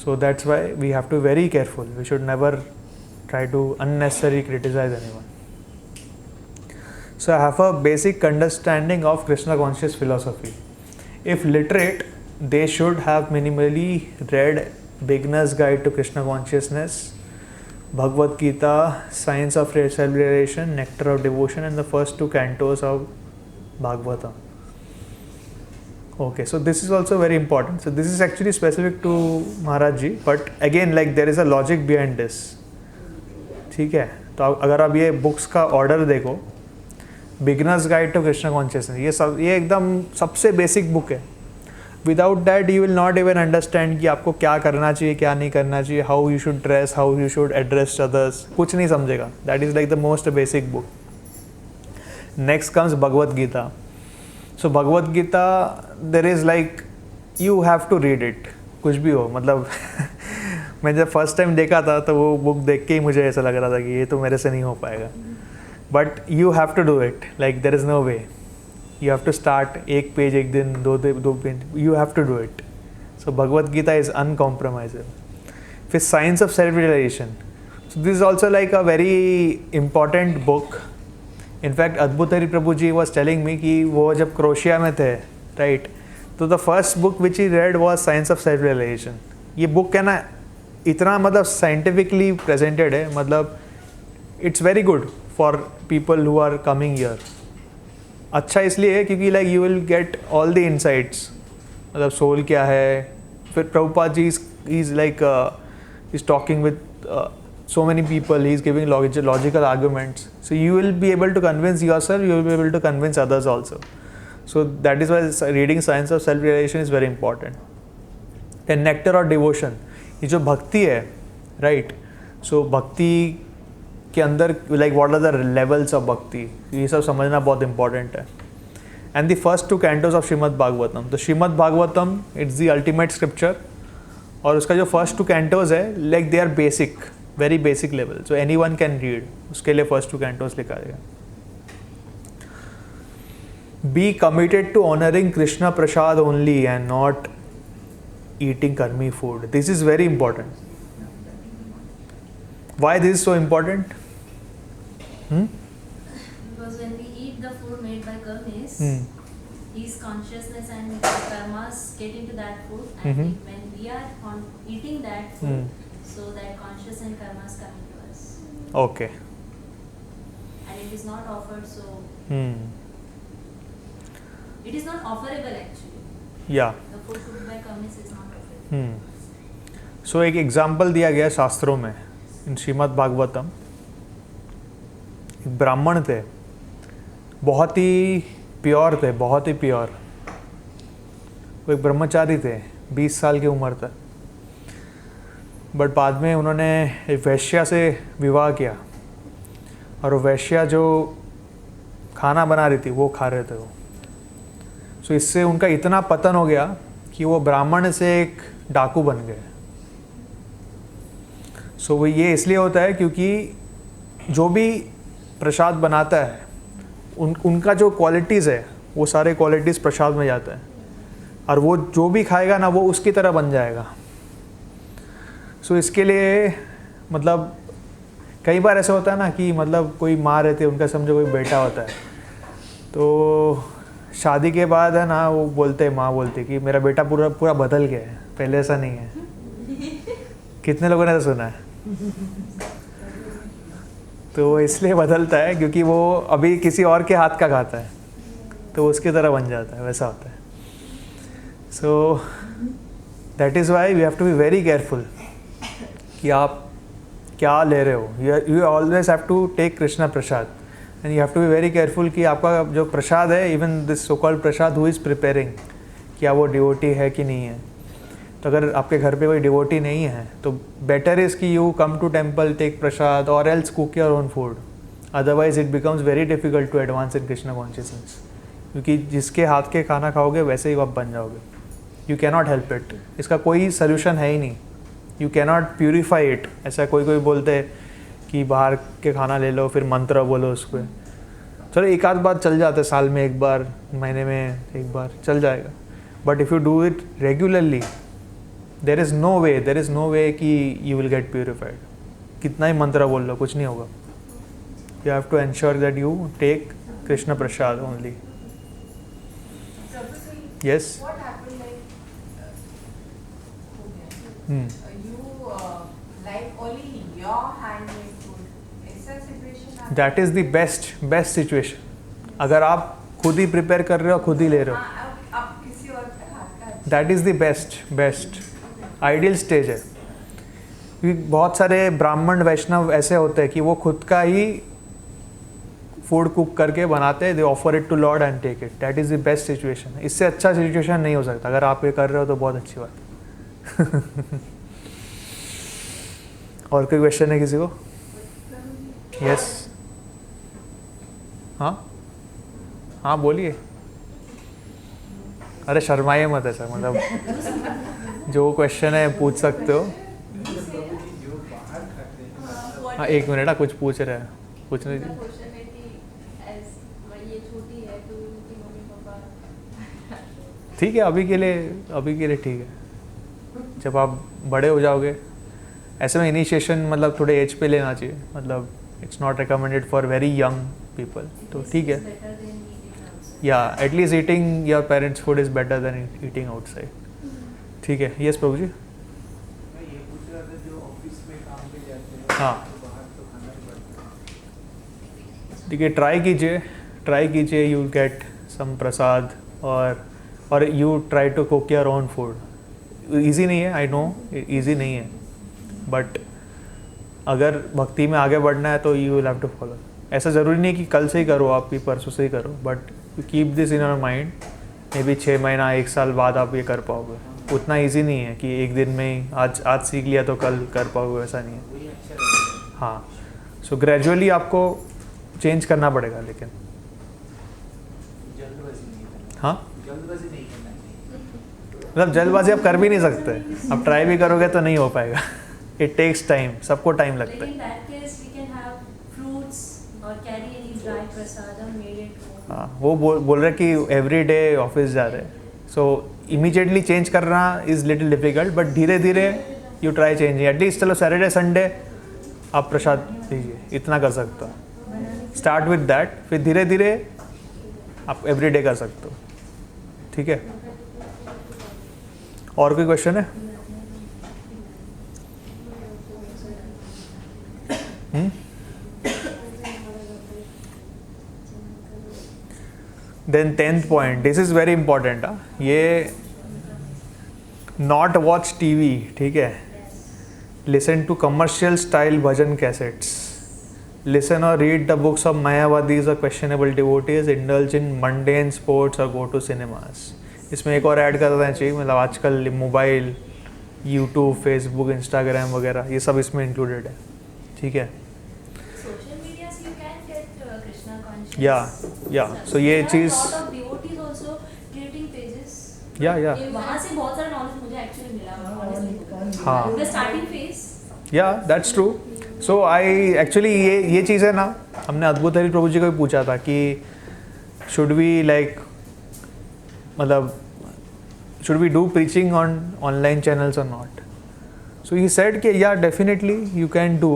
So that's why we have to be very careful. We should never try to unnecessarily criticize anyone. So I have a basic understanding of Krishna conscious philosophy. If literate, they should have minimally read Beginner's Guide to Krishna Consciousness, Bhagavad Gita, Science of Self-Realization, Nectar of Devotion, and the first 2 cantos of Bhagavatam. Okay, so this is also very important. So this is actually specific to Maharaj Ji, but again like there is a logic behind this. ठीक है, तो अगर आप ये books का order देखो, beginners guide to Krishna consciousness, ये एकदम सबसे बेसिक बुक है. Without that you will not even understand कि आपको क्या करना चाहिए, क्या नहीं करना चाहिए, how you should dress, how you should address others, कुछ नहीं समझेगा. That is like the most basic book. Next comes Bhagavad Gita. So Bhagavad Gita there is like you have to read it, कुछ भी हो. मतलब मैं जब फर्स्ट टाइम देखा था तो वो बुक देख के ही मुझे ऐसा लग रहा था कि ये तो मेरे से नहीं हो पाएगा. But you have to do it, like there is no way. You have to start एक पेज एक दिन, दो page, you have to do it. So Bhagavad Gita is uncompromisable. फिर Science of Self-Realization. So this is also like a very important book. In fact, Adbhutari Prabhu ji was telling me कि वो जब crochet में थे, right? तो the first book which he read was Science of Self-Realization. ये book है ना इतना मतलब scientifically presented है, मतलब it's very good for people who are coming here. अच्छा इसलिए है क्योंकि like you will get all the insights, मतलब सोल क्या है. फिर Prabhupada ji is like is talking with so many people, he is giving logical arguments, so you will be able to convince yourself, you will be able to convince others also. So that is why reading Science of Self-Realization is very important. Then Nectar or Devotion, ये जो भक्ति है, right? So भक्ति के अंदर like what are the levels of भक्ति, ये सब समझना बहुत important है. And the first 2 cantos of Srimad Bhagavatam, तो Srimad Bhagavatam it's the ultimate scripture, और उसका जो first 2 cantos है like they are basic, very basic level, so anyone can read. उसके लिए first 2 cantos लिखा गया. Be committed to honoring Krishna Prasad only and not eating karmi food. This is very important. Why this is so important? Because when we eat the food made by karmis, his consciousness and karmas get into that food, and when we are eating that food, so that conscious and karmas come into us. Okay. And it is not offered, so it is not offerable actually. Yeah. The food cooked by karmis is not offerable. So एक example दिया गया शास्त्रों में, इन श्रीमद् भागवतम. एक ब्राह्मण थे, बहुत ही pure थे, बहुत ही प्योर. वो एक ब्रह्मचारी थे, 20 साल की उम्र तक. बट बाद में उन्होंने एक वैश्या से विवाह किया, और वो वैश्या जो खाना बना रही थी वो खा रहे थे वो. सो इससे उनका इतना पतन हो गया कि वो ब्राह्मण से एक डाकू बन गए. सो वो ये इसलिए होता है क्योंकि जो भी प्रसाद बनाता है उनका जो क्वालिटीज़ है वो सारे क्वालिटीज़ प्रसाद में जाता है, और वो जो भी खाएगा ना वो उसकी तरह बन जाएगा. सो इसके लिए मतलब कई बार ऐसा होता है ना कि मतलब कोई माँ रहती है, उनका समझो कोई बेटा होता है, तो शादी के बाद है ना वो बोलते हैं, माँ बोलती है कि मेरा बेटा पूरा बदल गया है, पहले ऐसा नहीं है. कितने लोगों ने तो सुना है. तो इसलिए बदलता है क्योंकि वो अभी किसी और के हाथ का खाता है तो उसकी तरह बन जाता है, वैसा होता है. So that is why we have to be very careful कि आप क्या ले रहे हो. You always have to take Krishna prasad, and you have to be very careful कि आपका जो प्रसाद है, even this so called prasad who is preparing, क्या वो डिवोटी है कि नहीं है. तो अगर आपके घर पे कोई डिवोटी नहीं है तो बेटर इज़ कि you come to temple, take prasad, or else cook your own food. Otherwise it becomes very difficult to advance in Krishna consciousness, क्योंकि जिसके हाथ के खाना खाओगे वैसे ही आप बन जाओगे. यू कैनॉट हेल्प इट, इसका कोई सोल्यूशन है ही नहीं. You cannot purify it. ऐसा कोई बोलते हैं कि बाहर के खाना ले लो फिर मंत्र बोलो उस पर. चलो एक आध बार चल जाता है, साल में एक बार, महीने में एक बार चल जाएगा. But if you do it regularly there is no way कि you will get purified. कितना ही मंत्र बोल लो कुछ नहीं होगा. You have to ensure that you take Krishna Prasad only. Yes. What happened like you like only your handmade food. ऐसा situation that is the best situation. अगर आप खुद ही प्रिपेयर कर रहे हो, खुद ही ले रहे हो, हाँ, अब किसी और के हाथ का अच्छा। That is the best ideal stage है। क्योंकि बहुत सारे ब्राह्मण वैष्णव ऐसे होते हैं कि वो खुद का ही फूड कुक करके बनाते हैं, they offer it to lord and take it. That is the best situation. इससे अच्छा सिचुएशन नहीं हो सकता। अगर आप ये कर रहे हो तो बहुत अच्छी बात है। और कोई क्वेश्चन है किसी को? यस हाँ बोलिए। अरे शर्माइए मत ऐसा, मतलब जो क्वेश्चन है पूछ सकते हो। जो बाहर खाते हैं हाँ 1 मिनट, कुछ पूछ रहे हैं, पूछने दीजिए। क्वेश्चन है कि एज ये छोटी है तो उनकी मम्मी पापा ठीक है, अभी के लिए ठीक है। जब आप बड़े हो जाओगे, ऐसे में इनिशिएशन मतलब थोड़े एज पे लेना चाहिए। मतलब it's not recommended for very young people, तो ठीक है। या at least eating your parents food is better than eating outside. ठीक है। यस प्रभु जी। मैं ये पूछ रहा था जो ऑफिस में काम पे जाते हैं हाँ। तो बाहर तो खाना ही पड़ता है। ठीक है, ट्राई कीजिए यू गेट सम प्रसाद और you try to cook your own food. Easy नहीं है, आई नो ईजी नहीं है, बट अगर भक्ति में आगे बढ़ना है तो you will have to follow. ऐसा ज़रूरी नहीं कि कल से ही करो, आप भी परसों से ही करो, but you keep this in your mind. May be 6 महीना 1 साल बाद आप ये कर पाओगे। उतना ईजी नहीं है कि एक दिन में ही आज सीख लिया तो कल कर पाओगे, ऐसा नहीं है। वही अच्छा रहेगा। हाँ, सो ग्रेजुअली आपको चेंज करना पड़ेगा, लेकिन जल्दबाजी नहीं करना। हाँ जल्दबाजी नहीं करना चाहिए। मतलब जल्दबाजी आप कर भी नहीं सकते। आप ट्राई भी करोगे तो नहीं हो पाएगा। इट टेक्स टाइम, सबको टाइम लगता Like है। in that case, we can have fruits or carry any dry prasadam made at home. हाँ, वो बोल रहे कि एवरी डे ऑफिस जा रहे, सो इमीडिएटली चेंज करना इज़ लिटिल डिफिकल्ट, बट धीरे धीरे यू ट्राई चेंजिंग। एटलीस्ट चलो सैटरडे संडे आप प्रसाद दीजिए, इतना कर सकते हो। स्टार्ट विद दैट, फिर धीरे धीरे आप एवरी डे कर सकते हो। ठीक है। और कोई क्वेश्चन है? Then 10th point, this is very important. ये नॉट वॉच टीवी, ठीक है। Listen to commercial style bhajan cassettes. Listen or read the books of Mayavadis और questionable devotees, indulge in mundane sports और गो टू सिनेमास। इसमें एक और add कर देना चाहिए, मतलब आजकल मोबाइल, यूट्यूब, फेसबुक, इंस्टाग्राम वगैरह ये सब इसमें इंक्लूडेड है। ठीक है। Social medias you can get Krishna conscious. Yeah. So ये There are cheese- lot of devotees also creating pages. या वहाँ से बहुत सारा knowledge मुझे actually मिला honestly. हाँ, The starting phase. या that's true. So I actually ये चीज़ है ना, हमने अद्भुत हरि प्रभु जी को भी पूछा था कि शुड वी मतलब should we do preaching on online channels or not? So he said कि yeah definitely you can do,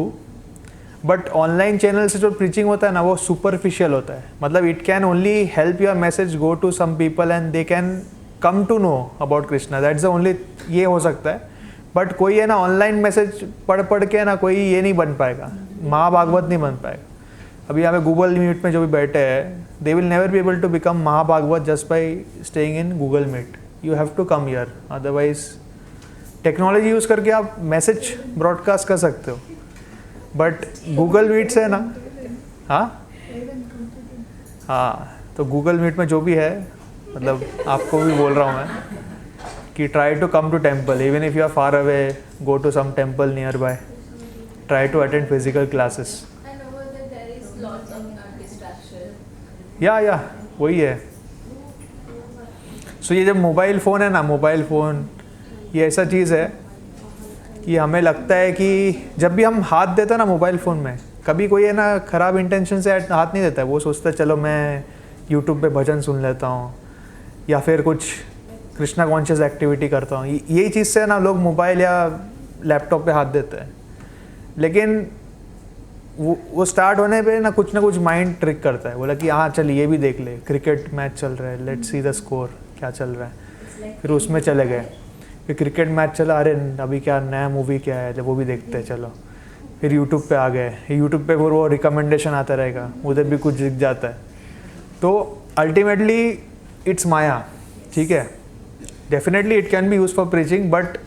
but online channel से जो preaching होता है ना वो superficial होता है। मतलब it can only help your message go to some people and they can come to know about Krishna. That's the only ये हो सकता है। बट कोई है ना ऑनलाइन मैसेज पढ़ के ना कोई ये नहीं बन पाएगा, महाभागवत नहीं बन पाएगा। अभी यहाँ पे गूगल मीट में जो भी बैठे हैं, they will never be able to become mahabhagavata just by staying in Google Meet. You have to come here, otherwise technology use करके आप मैसेज ब्रॉडकास्ट कर सकते हो, बट गूगल मीट से ना, हाँ तो गूगल मीट में जो भी है, मतलब आपको भी बोल रहा हूँ मैं कि try to come to temple, even if you are far away, go to some temple nearby, try to attend physical classes. And over there, there is lots of distraction. या वही है। सो ये जब मोबाइल फ़ोन है ना, mobile phone ये ऐसा चीज़ है कि हमें लगता है कि जब भी हम हाथ देते हैं ना मोबाइल फ़ोन में, कभी कोई है ना ख़राब इंटेंशन से हाथ नहीं देता है। वो सोचता है चलो मैं यूट्यूब पे भजन सुन लेता हूँ या फिर कुछ कृष्णा कॉन्शियस एक्टिविटी करता हूँ। यही चीज़ से ना लोग मोबाइल या लैपटॉप पे हाथ देते हैं, लेकिन वो स्टार्ट होने पे ना कुछ माइंड ट्रिक करता है, बोला कि हाँ चल ये भी देख ले, क्रिकेट मैच चल रहा है, लेट्स सी द स्कोर क्या चल रहा है। फिर उसमें चले गए, फिर क्रिकेट मैच चला, अरे अभी क्या नया मूवी क्या है वो भी देखते हैं चलो। फिर यूट्यूब पे आ गए, यूट्यूब पे फिर वो रिकमेंडेशन आता रहेगा, उधर भी कुछ दिख जाता है। तो अल्टीमेटली इट्स माया, ठीक है। Definitely it can be use for preaching, but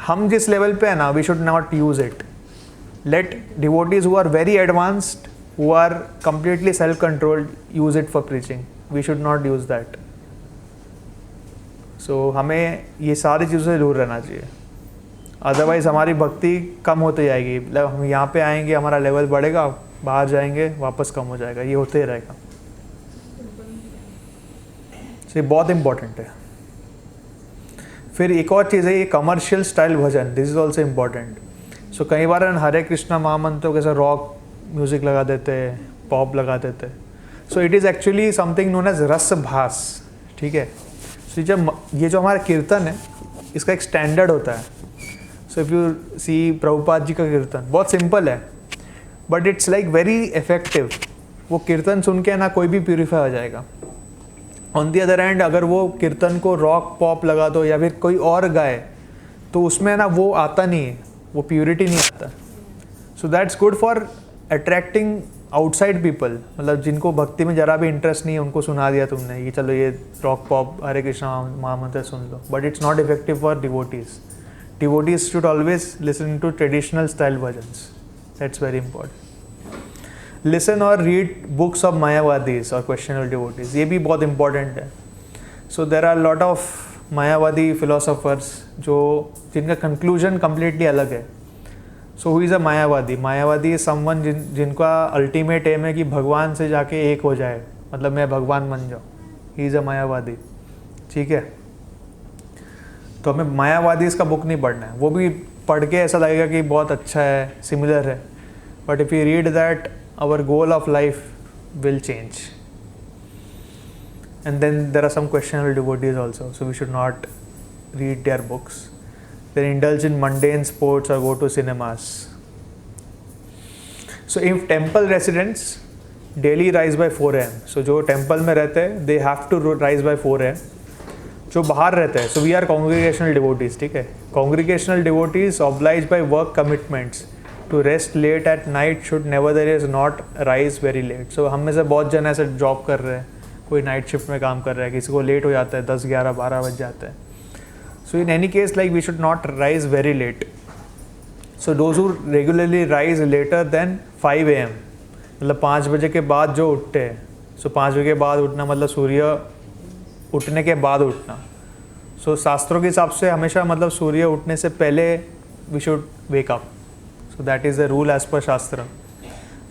हम जिस लेवल पे है ना, we should not use it. Let devotees who are very advanced, who are completely self controlled, use it for preaching. We should not use that. So हमें ये सारी चीज़ों से दूर रहना चाहिए, अदरवाइज हमारी भक्ति कम होती जाएगी। मतलब हम यहाँ पे आएंगे, हमारा लेवल बढ़ेगा, बाहर जाएंगे वापस कम हो जाएगा, ये होते ही रहेगा। ये बहुत इम्पोर्टेंट है। फिर एक और चीज़ है, ये commercial style bhajan, this is also important. So कई बार हरे कृष्णा महामंत्रों के साथ रॉक म्यूज़िक लगा देते हैं, पॉप लगा देते हैं। So it is actually something known as rasabhasa, ठीक है। सो जब ये जो हमारा कीर्तन है, इसका एक स्टैंडर्ड होता है। सो if you see Prabhupada ji का कीर्तन बहुत सिंपल है, but it's like very effective. वो कीर्तन सुन के ना कोई भी प्यूरीफाई हो जाएगा। ऑन दी अदर हैंड, अगर वो कीर्तन को रॉक पॉप लगा दो या फिर कोई और गाए, तो उसमें ना वो आता नहीं है, वो प्योरिटी नहीं आता। So that's good for attracting outside people, मतलब जिनको भक्ति में जरा भी इंटरेस्ट नहीं है, उनको सुना दिया तुमने कि चलो ये रॉक पॉप हरे कृष्णा महामंत्र सुन लो, but it's not effective for devotees. Devotees should always listen to traditional style bhajans, that's very important. Listen or read books of Mayavadis और क्वेश्चनल डिवोटीज, ये भी बहुत इंपॉर्टेंट है। So there are lot of Mayavadi philosophers जिनका conclusion completely अलग है। So who is a Mayavadi? Mayavadi is someone जिनका ultimate aim है कि भगवान से जाके एक हो जाए, मतलब मैं भगवान बन जाऊँ। ही इज़ अ मायावादी, ठीक है। तो हमें मायावादी इसका बुक नहीं पढ़ना है, वो भी पढ़ के ऐसा लगेगा कि बहुत अच्छा है, सिमिलर है, but if you read that, our goal of life will change. And then there are some questionable devotees also, so we should not read their books. They indulge in mundane sports or go to cinemas. So if temple residents daily rise by 4 AM, so जो temple में रहते हैं they have to rise by 4 AM. जो बाहर रहते हैं, so we are congregational devotees, ठीक है। Congregational devotees obliged by work commitments to rest late at night should nevertheless not rise very late. So हम में से बहुत जन ऐसे जॉब कर रहे हैं, कोई नाइट शिफ्ट में काम कर रहा है, किसी को लेट हो जाता है, 10, 11, 12 बज जाते हैं। So in any case, like we should not rise very late. So those who regularly rise later than 5 AM, मतलब 5 बजे के बाद जो उठते हैं, so 5 बजे के बाद उठना मतलब सूर्य उठने के बाद उठना। So शास्त्रों के हिसाब से हमेशा मतलब सूर्य उठने से पहले we should wake up. So that is the rule as per शास्त्र।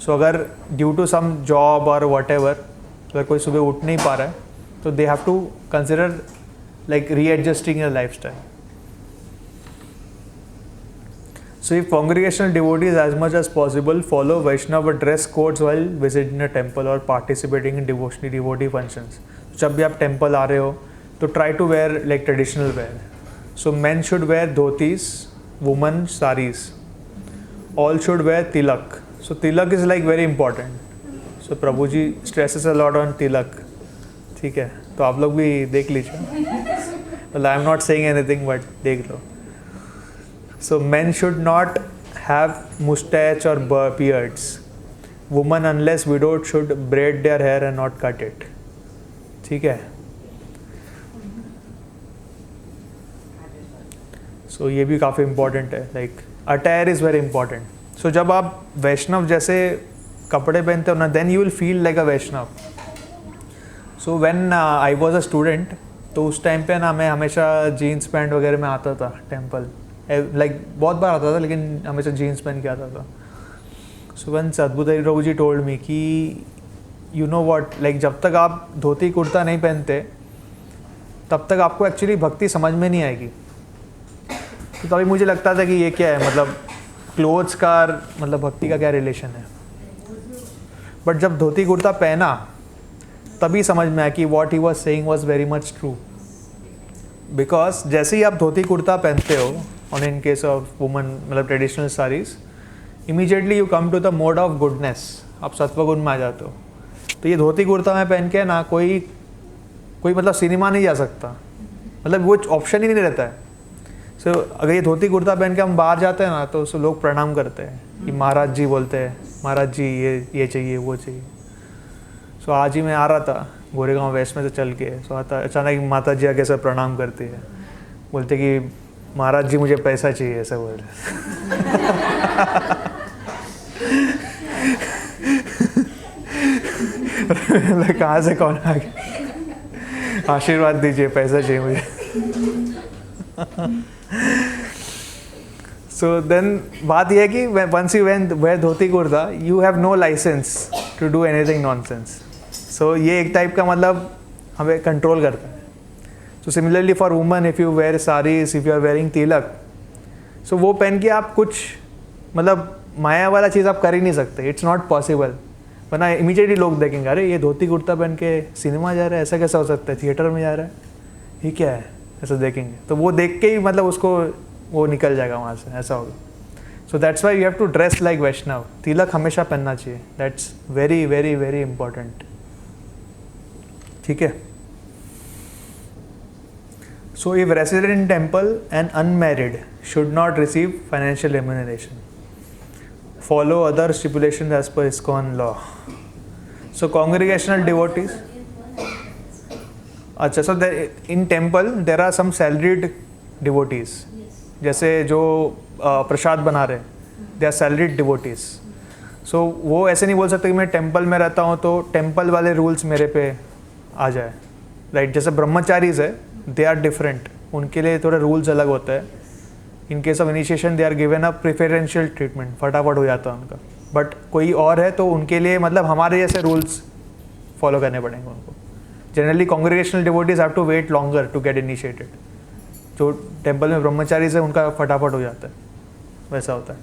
So अगर due to some job or whatever, अगर कोई सुबह उठ नहीं पा रहा है, तो they have to consider like readjusting your lifestyle. So if congregational devotees as much as possible follow Vaishnava dress codes while visiting a temple or participating in devotee functions. जब भी आप temple आ रहे हो, तो try to wear like traditional wear. So men should wear dhotis, women saris. All should wear tilak. So tilak is like very important. So Prabhu ji stresses a lot on tilak. ठीक है, तो आप लोग भी देख लीजिए। Well, I am not saying anything, but देख लो। So men should not have mustache or beards. Women unless widowed should braid their hair and not cut it. ठीक है। So ये भी काफ़ी important है, like attire is very important. So जब आप वैष्णव जैसे कपड़े पहनते हो ना, then you will feel like a Vaishnava. So when I was a student, तो उस टाइम पे ना मैं हमेशा जीन्स पैंट वगैरह में आता था टेम्पल, लाइक बहुत बार आता था, लेकिन हमेशा जीन्स पहन के आता था। सो वन अद्भुत प्रभु जी टोल्ड मी कि यू नो व्हाट, लाइक जब तक आप धोती कुर्ता नहीं पहनते, तब तक आपको एक्चुअली भक्ति समझ में नहीं आएगी। तो तभी मुझे लगता था कि ये क्या है, मतलब क्लोथ्स का मतलब भक्ति का क्या रिलेशन है। बट जब धोती कुर्ता पहना, तभी समझ में आया कि what he was saying was very much true. Because जैसे ही आप धोती कुर्ता पहनते हो, on in case of woman मतलब traditional saris, immediately you come to the mode of goodness, आप सत्वगुण में आ जाते हो। तो ये धोती कुर्ता में पहन के ना कोई मतलब सिनेमा नहीं जा सकता, मतलब वो ऑप्शन ही नहीं रहता है। सो अगर ये धोती कुर्ता पहन के हम बाहर जाते हैं ना, तो लोग प्रणाम करते हैं, कि महाराज जी बोलते हैं, महाराज जी ये चाहिए वो चाहिए। सो आज ही मैं आ रहा था गोरेगांव वेस्ट में से चल के, सो आता अचानक माता जी आके सब प्रणाम करती है, बोलते कि महाराज जी मुझे पैसा चाहिए, ऐसा बोल रहे। कहाँ से कौन आ गया, आशीर्वाद दीजिए, पैसा चाहिए मुझे। सो देन बात यह है कि once you wear dhoti kurta you have no licence to do anything nonsense. So ये एक टाइप का मतलब हमें कंट्रोल करता है। So similarly for woman, if you wear saris, if you are wearing tilak, so वो पहन के आप कुछ मतलब माया वाला चीज़ आप कर ही नहीं सकते, इट्स नॉट पॉसिबल। वरना इमीडिएटली लोग देखेंगे, अरे ये धोती कुर्ता पहन के सिनेमा जा रहा है, ऐसा कैसा हो सकता है, थिएटर में जा रहा है, ये क्या है, ऐसा देखेंगे। तो वो देख के ही मतलब उसको वो निकल जाएगा वहाँ से, ऐसा होगा। So that's why you have to dress like Vaishnava. Tilak हमेशा पहनना चाहिए, that's very very very important. ठीक है। So if resident in temple and unmarried should not receive financial remuneration. Follow other stipulations as per ISKCON law. So congregational devotees, अच्छा, so in temple there are some salaried devotees, जैसे जो प्रसाद बना रहे, they are salaried devotees. So वो ऐसे नहीं बोल सकते कि मैं टेम्पल में रहता हूँ तो टेम्पल वाले रूल्स मेरे पे आ जाए, राइट। जैसे ब्रह्मचारीज है, दे आर डिफरेंट, उनके लिए थोड़े रूल्स अलग होते हैं। In case of initiation they are given a preferential treatment, फटाफट हो जाता है उनका। बट कोई और है तो उनके लिए मतलब हमारे जैसे रूल्स फॉलो करने पड़ेंगे उनको। Generally congregational devotees have to wait longer to get initiated. जो टेम्पल में ब्रह्मचारी से उनका फटाफट हो जाता है, वैसा होता है।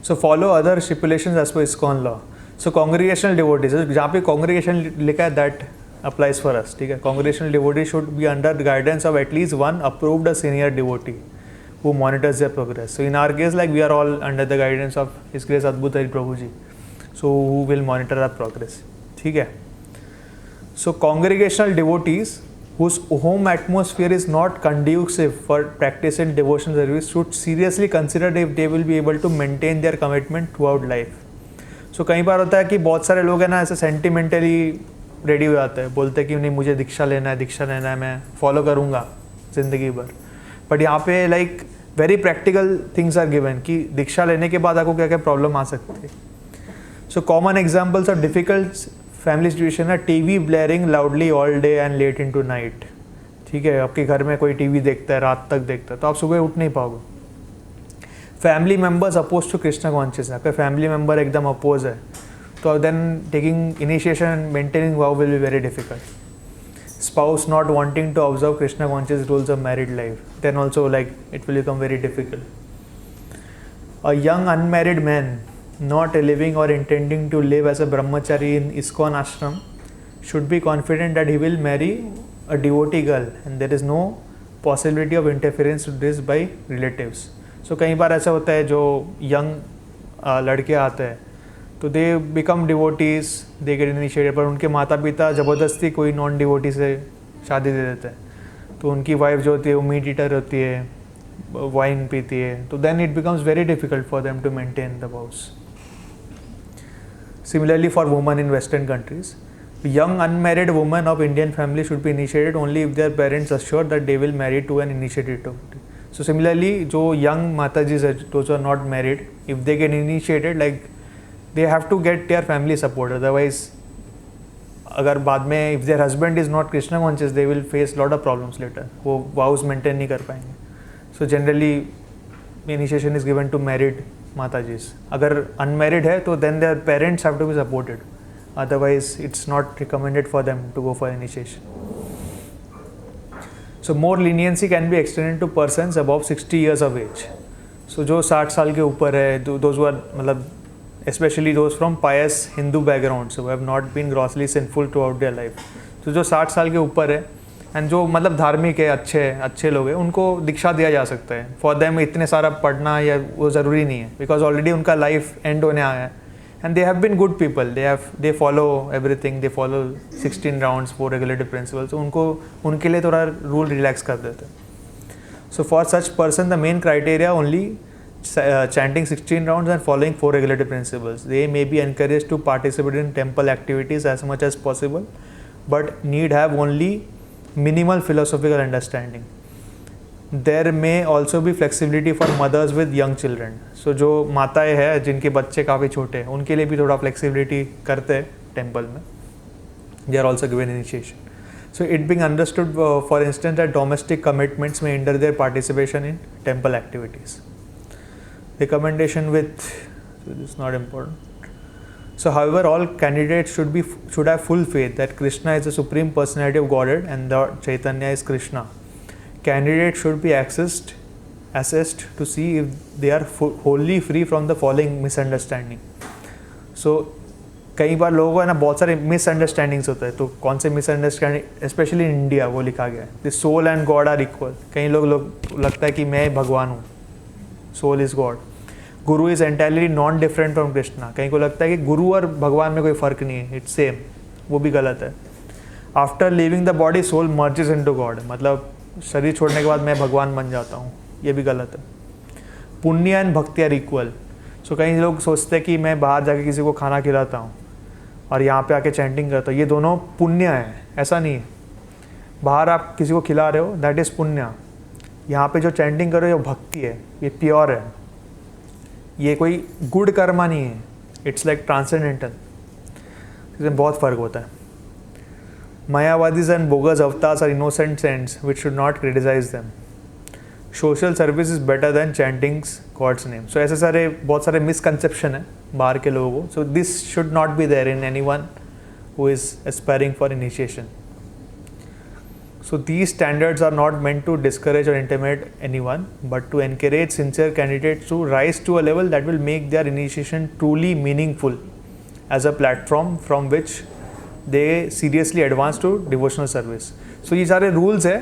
So follow other stipulations as per ISKCON law. So congregational devotees, जहाँ पे कॉन्ग्रीगेशन लिखा है दैट अप्लाइज फॉर अस, ठीक है। Congregational devotee should be under guidance of at least one approved senior devotee who monitors their progress. So in our case, like we are all under the guidance of His Grace Adbhuta Prabhu Ji, so who will monitor our progress. ठीक है। So congregational devotees whose home atmosphere is not conducive for practicing devotional service should seriously consider if they will be able to maintain their commitment throughout life. So कई बार होता है कि बहुत सारे लोग हैं ना ऐसे सेंटिमेंटली रेडी हो जाते हैं, बोलते हैं कि नहीं मुझे दीक्षा लेना है, मैं फॉलो करूँगा ज़िंदगी भर। बट यहाँ पे like very practical things are given कि दीक्षा लेने के बाद आपको क्या क्या प्रॉब्लम आ सकती है। So common examples of difficult family situation है TV blaring loudly all day and late into night. ठीक है, आपके घर में कोई टीवी देखता है, रात तक देखता है, तो आप सुबह उठ नहीं पाओगे। Family members oppose to Krishna consciousness, आपका फैमिली मेम्बर एकदम अपोज है तो then taking initiation and maintaining vow will be very difficult. Spouse not wanting to observe Krishna conscious rules of married life, then also like it will become very difficult. A young unmarried man not living or intending to live as a brahmachari in ISKCON ashram should be confident that he will marry a devotee girl and there is no possibility of interference with this by relatives. So कई बार ऐसा होता है जो young लड़के आते हैं तो they become devotees, they get initiated, पर उनके माता पिता ज़बरदस्ती कोई नॉन डिवोटी से शादी दे देते हैं। तो उनकी वाइफ जो होती है वो मीट ईटर होती है, वाइन पीती है, तो then it becomes very difficult for them to maintain the vows. Similarly for woman in western countries, young unmarried women of Indian family should be initiated only if their parents assure that they will marry to an initiated devotee. So similarly, जो young माताजीज है, those who are not married, if they get initiated, like they have to get their family support. Otherwise, अगर बाद में if their husband is not Krishna conscious, they will face lot of problems later. वो vows maintain नहीं कर पाएंगे. So generally, initiation is given to married माताजीज. अगर unmarried है तो then their parents have to be supported. Otherwise, it's not recommended for them to go for initiation. So more leniency can be extended to persons above 60 years of age. So जो 60 साल के ऊपर है, those who are मतलब especially those from pious Hindu backgrounds who have not been grossly sinful throughout their life. तो जो 60 साल के ऊपर है एंड जो मतलब धार्मिक है, अच्छे लोग हैं, उनको दीक्षा दिया जा सकता है. फॉर देम इतने सारा पढ़ना या वो ज़रूरी नहीं है, बिकॉज ऑलरेडी उनका लाइफ एंड होने आया है. And they have been good people. They follow everything. They follow 16 rounds, 4 regulative principles. So उनके लिए थोड़ा rule relax कर देते हैं. So for such person, the main criteria only chanting 16 rounds and following 4 regulative principles. They may be encouraged to participate in temple activities as much as possible, but need have only minimal philosophical understanding. There may also be flexibility for mothers with young children. So जो माताएं हैं जिनके बच्चे काफ़ी छोटे हैं उनके लिए भी थोड़ा flexibility करते हैं टेम्पल में. They are also given initiation. So it being understood, for instance, that domestic commitments may hinder their participation in temple activities. Recommendation with, so this is not important. So however, all candidates should have full faith that Krishna is the supreme personality of Godhead and Lord Chaitanya is Krishna. Candidates should be assessed to see if they are wholly free from the following misunderstanding. So कई बार लोगों को है ना बहुत सारे misunderstandings होते हैं. तो कौन से मिसअंडरस्टैंडिंग, स्पेशली इन इंडिया वो लिखा गया है, the soul and god are equal. कई लोग लगता है कि मैं भगवान हूँ, soul is god. Guru is entirely non different from Krishna. कहीं को लगता है कि गुरु और भगवान में कोई फ़र्क नहीं है, इट्स सेम. वो भी गलत है. After living the body soul merges into god, मतलब शरीर छोड़ने के बाद मैं भगवान बन जाता हूँ, ये भी गलत है. पुण्य एंड भक्ति आर इक्वल. सो कई लोग सोचते हैं कि मैं बाहर जाके किसी को खाना खिलाता हूँ और यहाँ पे आके चैंटिंग करता हूँ, ये दोनों पुण्य है. ऐसा नहीं है. बाहर आप किसी को खिला रहे हो, दैट इज़ पुण्य. यहाँ पे जो चैंटिंग कर रहे हो भक्ति है, ये प्योर है, ये कोई गुड कर्मा नहीं है. It's like transcendental. इसमें बहुत फ़र्क होता है. Mayavadis and bogus avatars are innocent saints which should not criticise them. Social service is better than chantings God's name. So ऐसे सारे बहुत सारे मिसकंसेप्शन है बाहर के लोगों को. So this should not be there in anyone who is aspiring for initiation. So these standards are not meant to discourage or intimidate anyone, but to encourage sincere candidates to rise to a level that will make their initiation truly meaningful as a platform from which they seriously advance to devotional service. So ये सारे rules है.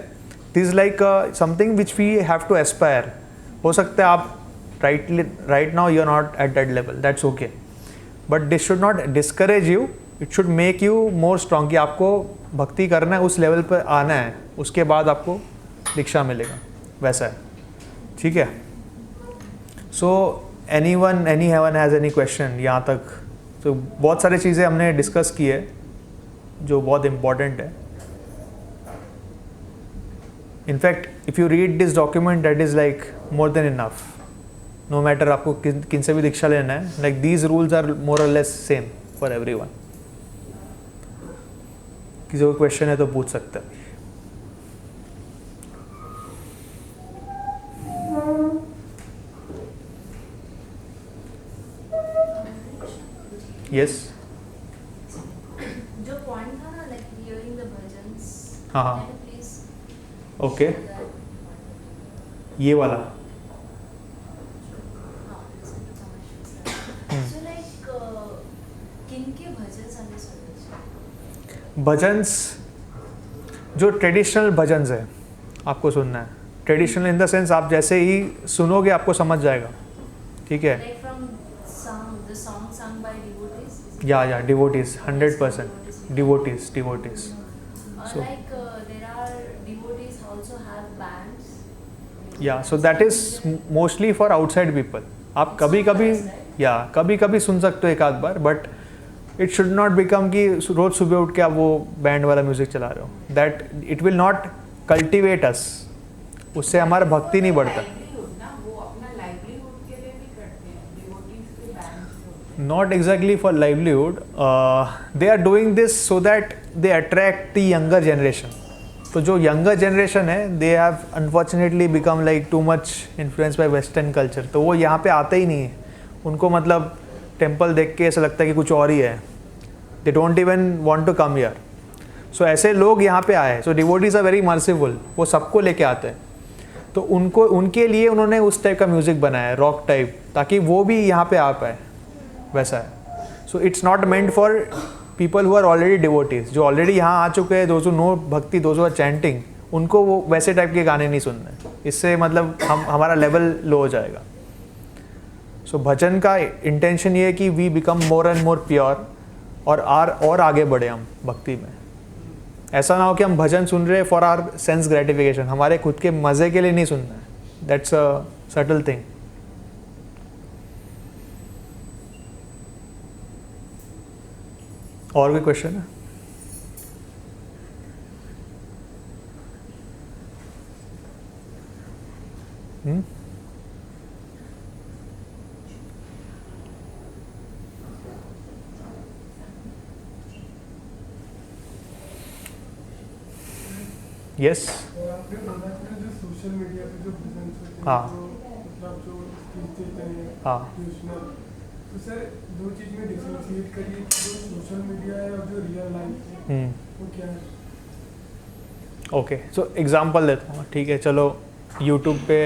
This is like something which we have to aspire. हो सकता है आप right now you are not at that level. That's okay. But this should not discourage you. It should make you more strong कि आपको भक्ति करना है, उस लेवल पर आना है, उसके बाद आपको दीक्षा मिलेगा. वैसा है. ठीक है. So any one has any question यहाँ तक? तो बहुत सारी चीज़ें हमने डिस्कस की है जो बहुत इम्पॉर्टेंट है. In fact if you read this document that is like more than enough. No matter आपको किन से भी दीक्षा लेना है, like these rules are more or less same for everyone. किसी को क्वेश्चन है तो पूछ सकते हैं. यस. जो पॉइंट था ना, लाइक हियरिंग द भजन्स, हाँ. प्लीज. ओके. ये वाला. सो लाइक किनके भजन्स हमें सुनने चाहिए? भजन्स जो ट्रेडिशनल भजन्स है आपको सुनना है. ट्रेडिशनल इन द सेंस आप जैसे ही सुनोगे आपको समझ जाएगा. ठीक है. Like from the song sung by devotees? या devotees 100%. devotees. Or So- like there are devotees also have bands. या so that is mostly for outside people. आप कभी कभी सुन सकते हो एक आध बार, but it should not become कि रोज़ सुबह उठ के आप वो बैंड वाला म्यूज़िक चला रहे हो. That it will not cultivate us. उससे हमारा भक्ति नहीं बढ़ता. Livelihood ना, वो अपना livelihood के लिए भी करते हैं. Devotees के bands जो होते हैं. Not exactly for livelihood. They are doing this so that they attract the younger generation. तो जो younger generation है, they have unfortunately become like too much influenced by Western culture. तो वो यहाँ पे आते ही नहीं है. उनको मतलब टेम्पल देख के ऐसा लगता है कि कुछ और ही है. They don't even want to come here. So ऐसे लोग यहाँ पे आए. So devotees are very merciful. वो सबको लेके आते हैं. तो उनके लिए उन्होंने उस टाइप का म्यूज़िक बनाया है, रॉक टाइप, ताकि वो भी यहाँ पे आ पाए. वैसा है. So it's not meant for people who are already devotees, जो ऑलरेडी यहाँ आ चुके हैं, those who know bhakti, those who are chanting, उनको वो वैसे टाइप के गाने नहीं सुनने. इससे मतलब हमारा लेवल लो हो जाएगा. सो भजन का इंटेंशन ये है कि we become more and more pure और आगे बढ़े हम भक्ति में. ऐसा ना हो कि हम भजन सुन रहे फॉर आवर सेंस ग्रेटिफिकेशन, हमारे खुद के मज़े के लिए नहीं सुनना है. That's a subtle thing. और भी क्वेश्चन है? यस आपने बोला कि जो सोशल मीडिया पे जो प्रेजेंस होते हैं, हाँ। जो मतलब जो स्पीच देते हैं, हाँ। ट्यूशनल, तो सर दो चीज़ में डिफरेंशिएट करिए कि जो सोशल मीडिया है और जो रियल लाइफ है वो क्या है? ओके, सो एग्जांपल देता हूँ, ठीक है, चलो यूट्यूब पे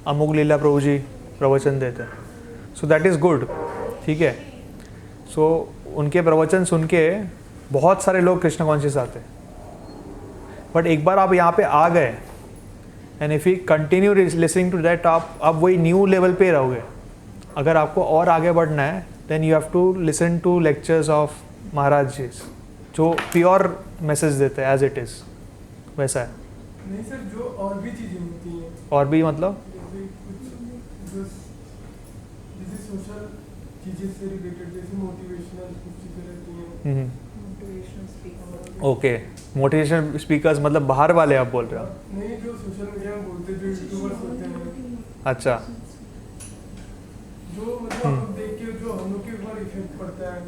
अमुक लीला प्रभु जी प्रवचन देते हैं, सो दैट इज़ गुड, ठीक है। सो उनके प्रवचन सुन के बहुत सारे लोग कृष्ण कॉन्शियस आते हैं, बट एक बार आप यहाँ पे आ गए and if you continue listening to that, आप वही न्यू लेवल पे रहोगे। अगर आपको और आगे बढ़ना है then you have to listen to lectures of Maharaj ji, जो प्योर मैसेज देते हैं एज इट इज़, वैसा है। नहीं सर, जो और भी चीज़ें होती हैं, और भी मतलब जैसे कुछ जैसे सोशल चीज़ें से रिलेटेड, जैसे मोटिवेशनल कुछ चीज़ें रहती हैं। Motivational speaker okay, motivation speakers मतलब बाहर वाले आप बोल रहे हो? नहीं, जो सोशल मीडिया में बोलते हैं, जो यूट्यूबर्स होते हैं, अच्छा, जो मतलब हम लोग देख के जो हम लोग के ऊपर इफेक्ट पड़ता है,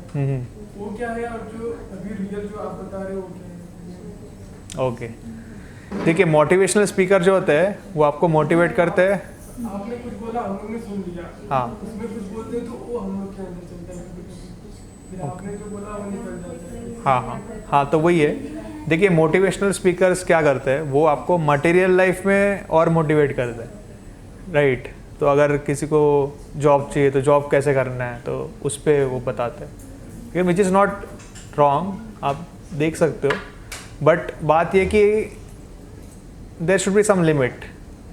वो क्या है, और जो अभी रियल जो आप बता रहे हो वो क्या है? ओके, देखिए मोटिवेशनल स्पीकर जो होते हैं वो आपको मोटिवेट करते हैं। आपने कुछ बोला, हम लोग ने सुन लिया, हाँ। उसमें कुछ बोलते हैं तो वो हम लोग के अंदर चलता है, फिर आपने जो बोला वो निकल जाता है। हाँ हाँ हाँ, तो वही है। देखिए मोटिवेशनल स्पीकर्स क्या करते हैं, वो आपको मटेरियल लाइफ में और मोटिवेट करते हैं, राइट। तो अगर किसी को जॉब चाहिए तो जॉब कैसे करना है, तो उस पर वो बताते हैं, विच इज़ नॉट रॉन्ग, आप देख सकते हो, बट बात ये कि there should be some limit.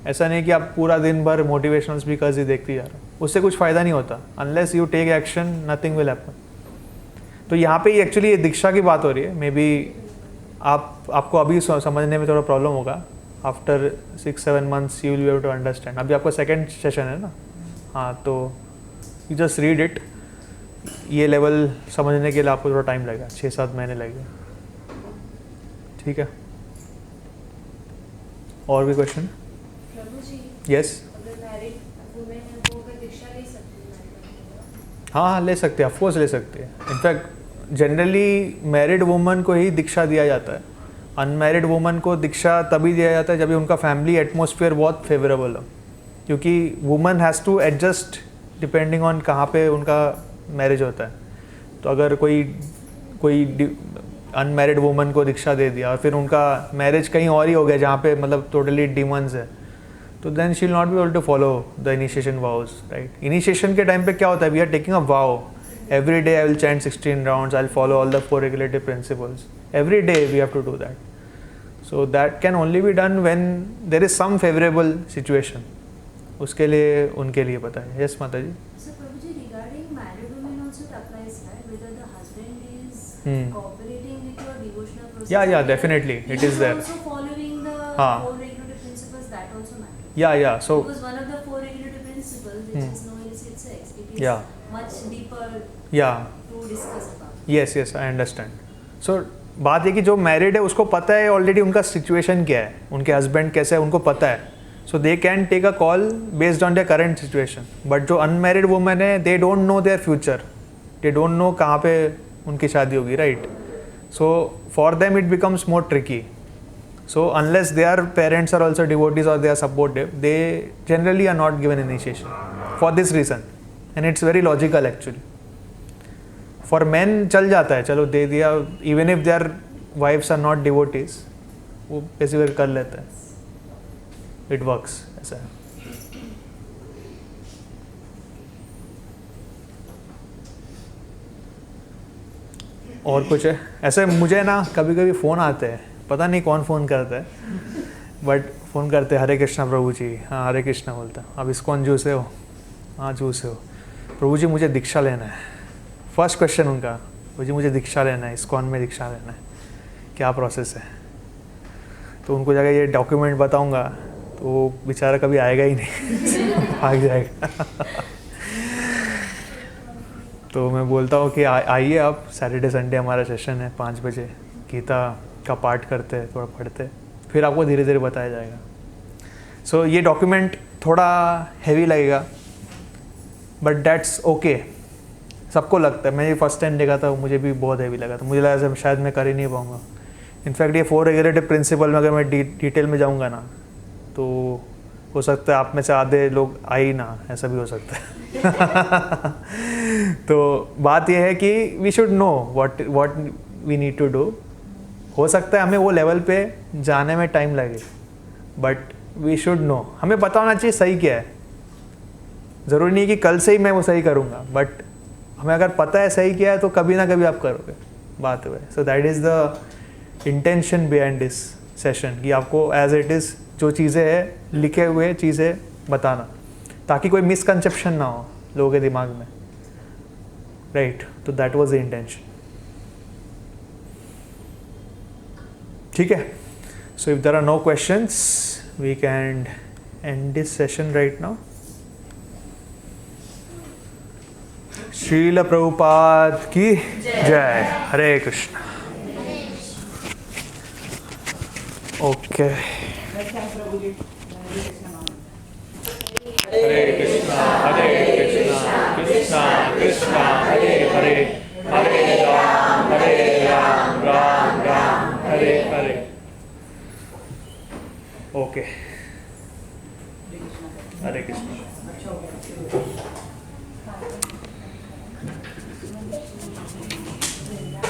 ऐसा नहीं कि आप पूरा दिन भर मोटिवेशनल स्पीकर्स ही देखते जा रहे हो, उससे कुछ फ़ायदा नहीं होता। Unless you take action nothing will happen. तो यहाँ पे एक्चुअली ये दीक्षा की बात हो रही है। मे बी आपको अभी समझने में थोड़ा प्रॉब्लम होगा, after 6-7 months you will be able to understand. अभी आपका सेकेंड सेशन है ना, हाँ, तो यू जस्ट रीड इट। ये लेवल समझने के लिए आपको थोड़ा टाइम लगेगा, 6-7 महीने लगेगा, ठीक है। और भी क्वेश्चन? प्रभु जी, यस। अगर मैरिड वुमेन है वो अगर दीक्षा ले सकती है? हाँ हाँ, ले सकते हैं, ऑफकोर्स ले सकते हैं। इनफैक्ट जनरली मैरिड वुमन को ही दीक्षा दिया जाता है। अनमैरिड वुमन को दीक्षा तभी दिया जाता है जब उनका फैमिली एटमॉस्फेयर बहुत फेवरेबल हो, क्योंकि woman has to adjust depending on कहाँ पे उनका मैरिज होता है। तो अगर कोई अनमैरिड वुमन को दीक्षा दे दिया और फिर उनका मैरिज कहीं और ही हो गया जहाँ पे मतलब टोटली डिमंस है, तो then she will not be able to follow the initiation vows, right. Initiation के टाइम पे क्या होता है, we are taking a vow, every day I will chant 16 rounds, I will follow all the 4 regulative principles, every day we have to do that. So that can only be done when there is some favourable situation, उसके लिए उनके लिए पता है। Yes माता जी। So Prabhuji, regarding married women also it applies, right? Whether the husband is cooperating with your devotional process. Yeah, definitely, it is there. Also following the हाँ. 4 regulative principles, that also matters. Yeah, so Because one of the 4 regulative principles, which is no illicit sex, it is Yeah. much deeper yeah, to discuss about. yes, I understand. So बात है कि जो married है उसको पता है already उनका situation क्या है, उनके हस्बैंड कैसे है उनको पता है, so they can take a call based on their current situation. But जो अनमैरिड वुमेन है, they don't know their future, they don't know कहाँ पे उनकी शादी होगी, right. So for them it becomes more tricky. So unless their parents are also devotees or they are supportive, they generally are not given initiation for this reason, and it's very logical actually. For men चल जाता है, चलो दे दिया, even if their wives are not devotees, वो कैसे भी कर लेते हैं, it works, ऐसा है। और कुछ है ऐसे? मुझे ना कभी कभी फ़ोन आते हैं, पता नहीं कौन फ़ोन करता है, बट फ़ोन करते हैं, हरे कृष्णा प्रभु जी। हाँ, हरे कृष्णा बोलता है। अब इस्कॉन जू से हो? हाँ, जू से हो। प्रभु जी मुझे दीक्षा लेना है। फर्स्ट क्वेश्चन उनका, प्रभु जी मुझे दीक्षा लेना है, इस्कॉन में दीक्षा लेना है, क्या प्रोसेस है? तो उनको जाकर ये डॉक्यूमेंट बताऊँगा तो वो बेचारा कभी आएगा ही नहीं, भाग जाएगा। तो मैं बोलता हूँ कि आइए आप, सैटरडे संडे हमारा सेशन है 5 बजे, गीता का पाठ करते हैं, थोड़ा पढ़ते हैं, फिर आपको धीरे धीरे बताया जाएगा। सो ये डॉक्यूमेंट थोड़ा हैवी लगेगा, बट दैट्स ओके। सबको लगता है, मैं ये फर्स्ट टाइम देखा था, मुझे भी बहुत हैवी लगा था, मुझे लगा शायद मैं कर ही नहीं पाऊँगा। इनफैक्ट ये 4 रेगुलेटिव प्रिंसिपल में अगर मैं डिटेल में जाऊँगा ना, तो हो सकता है आप में से आधे लोग आए ही ना, ऐसा भी हो सकता है। तो बात यह है कि we should know what we need to do. हो सकता है हमें वो लेवल पे जाने में टाइम लगे, बट वी शुड नो, हमें पता होना चाहिए सही क्या है। ज़रूरी नहीं कि कल से ही मैं वो सही करूँगा, बट हमें अगर पता है सही क्या है तो कभी ना कभी आप करोगे, बात हुए। सो that is the intention behind this session, कि आपको एज इट इज़ जो चीज़ें हैं, लिखे हुए चीज़ें बताना, ताकि कोई मिसकंसेप्शन ना हो लोगों के दिमाग में, राइट। तो दैट वाज द इंटेंशन, ठीक है। So if there are no questions we can end this session right now. Srila Prabhupada की जय। हरे कृष्ण। ओके, हरे कृष्णा कृष्णा कृष्णा हरे हरे, हरे राम राम राम हरे हरे। ओके, हरे कृष्णा।